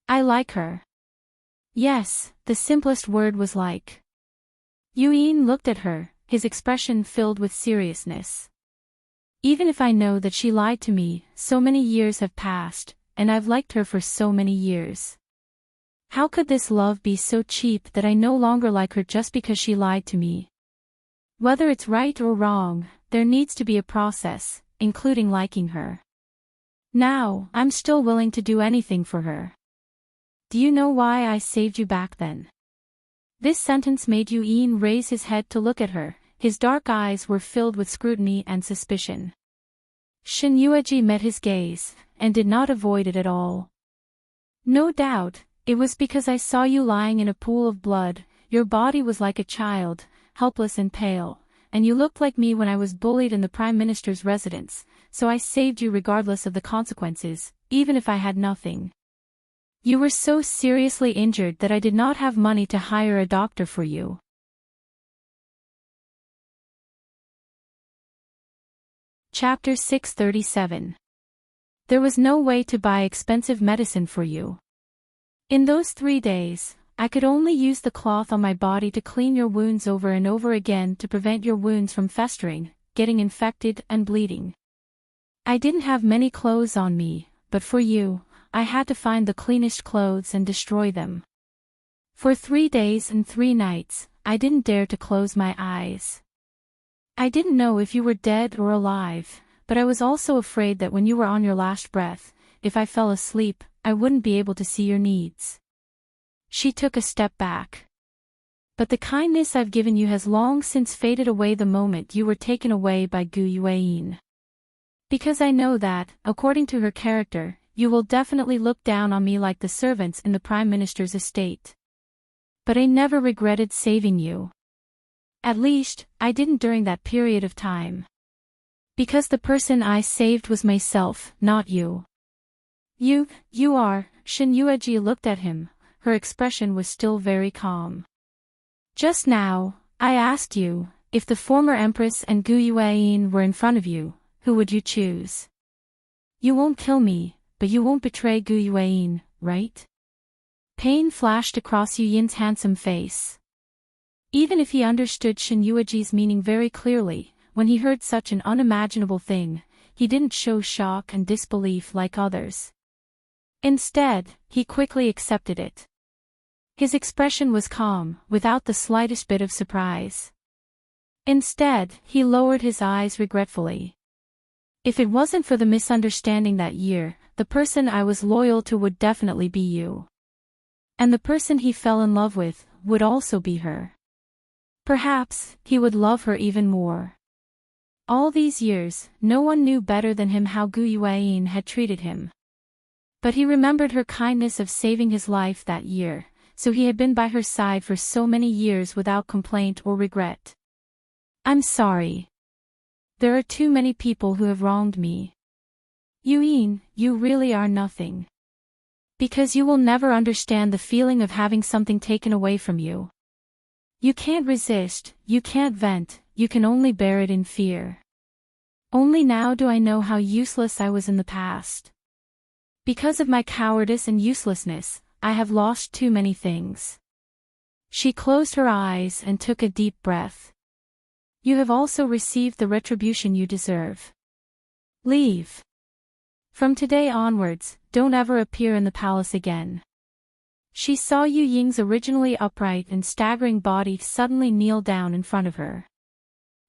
S1: I like her. Yes, the simplest word was like. Yueyin looked at her, his expression filled with seriousness. Even if I know that she lied to me, so many years have passed, and I've liked her for so many years. How could this love be so cheap that I no longer like her just because she lied to me? Whether it's right or wrong, there needs to be a process, including liking her. Now, I'm still willing to do anything for her. Do you know why I saved you back then? This sentence made Yueyin raise his head to look at her, his dark eyes were filled with scrutiny and suspicion. Shen Yueji met his gaze, and did not avoid it at all. No doubt, it was because I saw you lying in a pool of blood, your body was like a child, helpless and pale, and you looked like me when I was bullied in the Prime Minister's residence, so I saved you regardless of the consequences, even if I had nothing. You were so seriously injured that I did not have money to hire a doctor for you. Chapter 637. There was no way to buy expensive medicine for you. In those 3 days, I could only use the cloth on my body to clean your wounds over and over again to prevent your wounds from festering, getting infected and bleeding. I didn't have many clothes on me, but for you, I had to find the cleanest clothes and destroy them. For 3 days and 3 nights, I didn't dare to close my eyes. I didn't know if you were dead or alive, but I was also afraid that when you were on your last breath, if I fell asleep, I wouldn't be able to see your needs. She took a step back. But the kindness I've given you has long since faded away the moment you were taken away by Gu Yueyin. Because I know that, according to her character, you will definitely look down on me like the servants in the Prime Minister's estate. But I never regretted saving you. At least, I didn't during that period of time. Because the person I saved was myself, not you. You are, Shen Yueji looked at him, her expression was still very calm. Just now, I asked you, if the former empress and Gu Yueyin were in front of you, who would you choose? You won't kill me, but you won't betray Gu Yueyin, right? Pain flashed across Yuyin's handsome face. Even if he understood Shen Yueji's meaning very clearly, when he heard such an unimaginable thing, he didn't show shock and disbelief like others. Instead, he quickly accepted it. His expression was calm, without the slightest bit of surprise. Instead, he lowered his eyes regretfully. If it wasn't for the misunderstanding that year, the person I was loyal to would definitely be you. And the person he fell in love with would also be her. Perhaps, he would love her even more. All these years, no one knew better than him how Gu Yueyin had treated him. But he remembered her kindness of saving his life that year, so he had been by her side for so many years without complaint or regret. I'm sorry. There are too many people who have wronged me. Yueyin, you really are nothing. Because you will never understand the feeling of having something taken away from you. You can't resist, you can't vent, you can only bear it in fear. Only now do I know how useless I was in the past. Because of my cowardice and uselessness, I have lost too many things. She closed her eyes and took a deep breath. You have also received the retribution you deserve. Leave. From today onwards, don't ever appear in the palace again. She saw Yu Ying's originally upright and staggering body suddenly kneel down in front of her.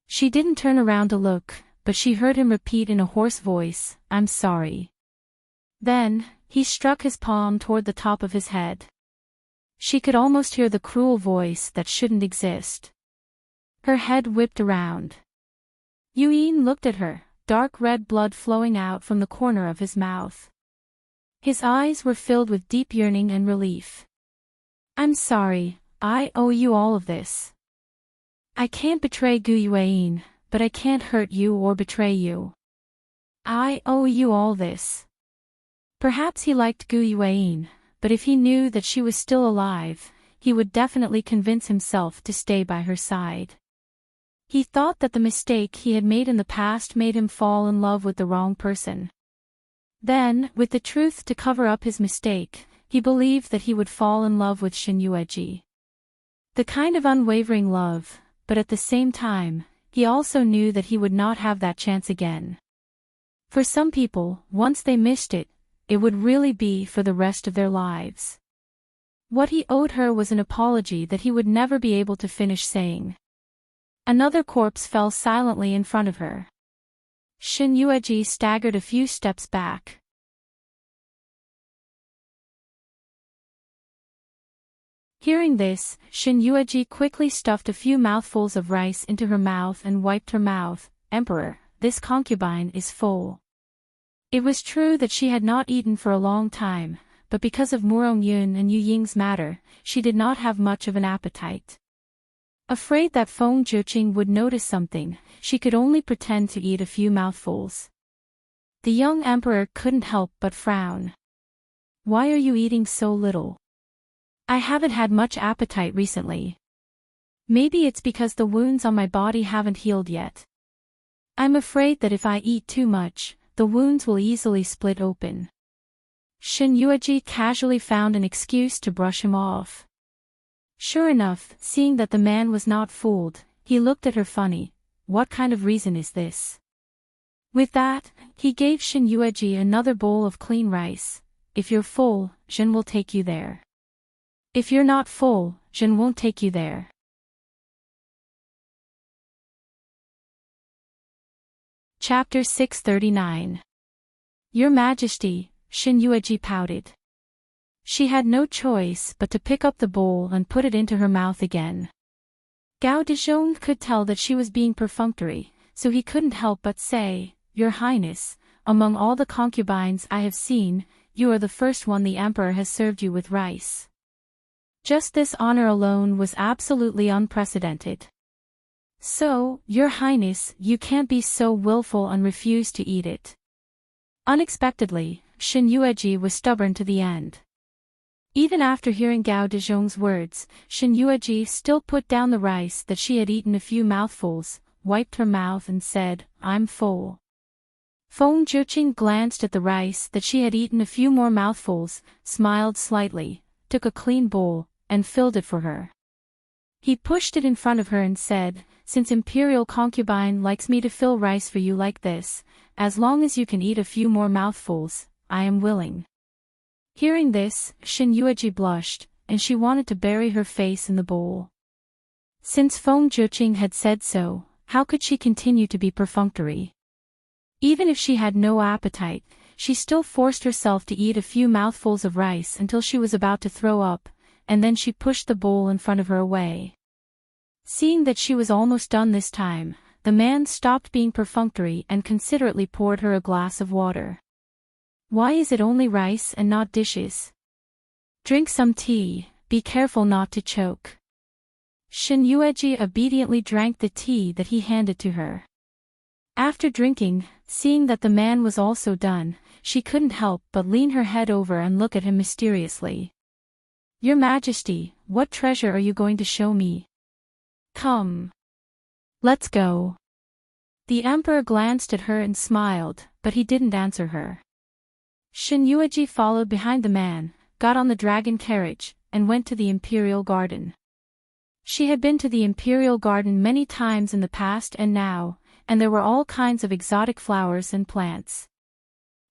S1: She didn't turn around to look, but she heard him repeat in a hoarse voice, I'm sorry. Then, he struck his palm toward the top of his head. She could almost hear the cruel voice that shouldn't exist. Her head whipped around. Yueyin looked at her, dark red blood flowing out from the corner of his mouth. His eyes were filled with deep yearning and relief. I'm sorry, I owe you all of this. I can't betray Gu Yuan, but I can't hurt you or betray you. I owe you all this. Perhaps he liked Gu Yuan, but if he knew that she was still alive, he would definitely convince himself to stay by her side. He thought that the mistake he had made in the past made him fall in love with the wrong person. Then, with the truth to cover up his mistake, he believed that he would fall in love with Shin Yueji. The kind of unwavering love, but at the same time, he also knew that he would not have that chance again. For some people, once they missed it, it would really be for the rest of their lives. What he owed her was an apology that he would never be able to finish saying. Another corpse fell silently in front of her. Shin Yueji staggered a few steps back. Hearing this, Shin Yueji quickly stuffed a few mouthfuls of rice into her mouth and wiped her mouth. Emperor, this concubine is full. It was true that she had not eaten for a long time, but because of Murong Yun and Yu Ying's matter, she did not have much of an appetite. Afraid that Feng Zhiqing would notice something, she could only pretend to eat a few mouthfuls. The young emperor couldn't help but frown. Why are you eating so little? I haven't had much appetite recently. Maybe it's because the wounds on my body haven't healed yet. I'm afraid that if I eat too much, the wounds will easily split open. Shin Yueji casually found an excuse to brush him off. Sure enough, seeing that the man was not fooled, he looked at her funny. What kind of reason is this? With that, he gave Shin Yueji another bowl of clean rice. If you're full, Jin will take you there. If you're not full, Jin won't take you there. Chapter 639. Your Majesty, Shin Yueji pouted. She had no choice but to pick up the bowl and put it into her mouth again. Gao Dezhong could tell that she was being perfunctory, so he couldn't help but say, Your Highness, among all the concubines I have seen, you are the first one the emperor has served you with rice. Just this honor alone was absolutely unprecedented. So, Your Highness, you can't be so willful and refuse to eat it. Unexpectedly, Shin Yueji was stubborn to the end. Even after hearing Gao Dezhong's words, Shin Yueji still put down the rice that she had eaten a few mouthfuls, wiped her mouth and said, I'm full. Feng Zhiqing glanced at the rice that she had eaten a few more mouthfuls, smiled slightly, took a clean bowl, and filled it for her. He pushed it in front of her and said, Since Imperial Concubine likes me to fill rice for you like this, as long as you can eat a few more mouthfuls, I am willing. Hearing this, Shin Yueji blushed, and she wanted to bury her face in the bowl. Since Feng Zhiqing had said so, how could she continue to be perfunctory? Even if she had no appetite, she still forced herself to eat a few mouthfuls of rice until she was about to throw up, and then she pushed the bowl in front of her away. Seeing that she was almost done this time, the man stopped being perfunctory and considerately poured her a glass of water. Why is it only rice and not dishes? Drink some tea, be careful not to choke. Shin Yueji obediently drank the tea that he handed to her. After drinking, seeing that the man was also done, she couldn't help but lean her head over and look at him mysteriously. Your Majesty, what treasure are you going to show me? Come. Let's go. The emperor glanced at her and smiled, but he didn't answer her. Shin Yueji followed behind the man, got on the dragon carriage, and went to the imperial garden. She had been to the imperial garden many times in the past and now, and there were all kinds of exotic flowers and plants.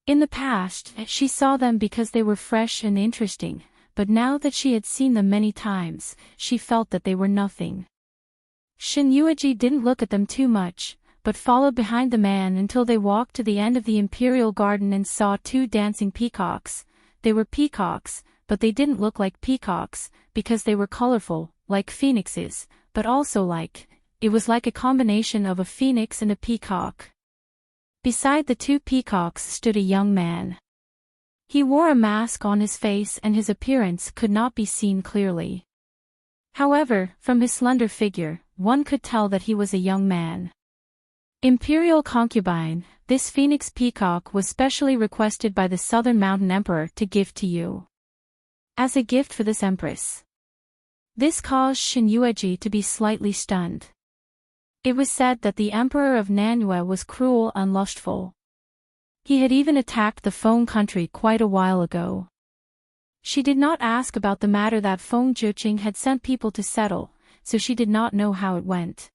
S1: In the past, she saw them because they were fresh and interesting, but now that she had seen them many times, she felt that they were nothing. Shin Yueji didn't look at them too much, but followed behind the man until they walked to the end of the imperial garden and saw two dancing peacocks. They were peacocks, but they didn't look like peacocks, because they were colorful, like phoenixes, but also it was like a combination of a phoenix and a peacock. Beside the two peacocks stood a young man. He wore a mask on his face and his appearance could not be seen clearly. However, from his slender figure, one could tell that he was a young man. Imperial concubine, this phoenix peacock was specially requested by the Southern Mountain Emperor to give to you. As a gift for this empress. This caused Shin Yueji to be slightly stunned. It was said that the Emperor of Nanyue was cruel and lustful. He had even attacked the Feng country quite a while ago. She did not ask about the matter that Feng Zhiqing had sent people to settle, so she did not know how it went.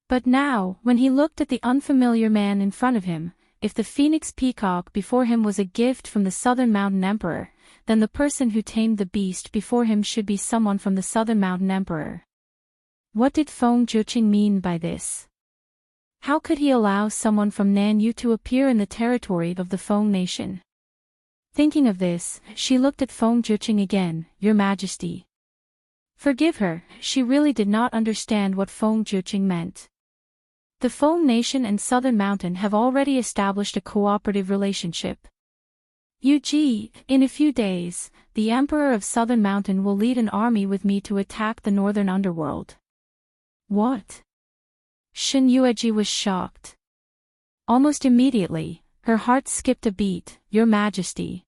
S1: But now, when he looked at the unfamiliar man in front of him, if the phoenix peacock before him was a gift from the Southern Mountain Emperor, then the person who tamed the beast before him should be someone from the Southern Mountain Emperor. What did Feng Zhiqing mean by this? How could he allow someone from Nanyu to appear in the territory of the Feng nation? Thinking of this, she looked at Feng Zhiqing again, Your Majesty. Forgive her, she really did not understand what Feng Zhiqing meant. The Feng nation and Southern Mountain have already established a cooperative relationship. Yuji, in a few days, the Emperor of Southern Mountain will lead an army with me to attack the Northern Underworld. What? Shin Yueji was shocked. Almost immediately, her heart skipped a beat, Your Majesty.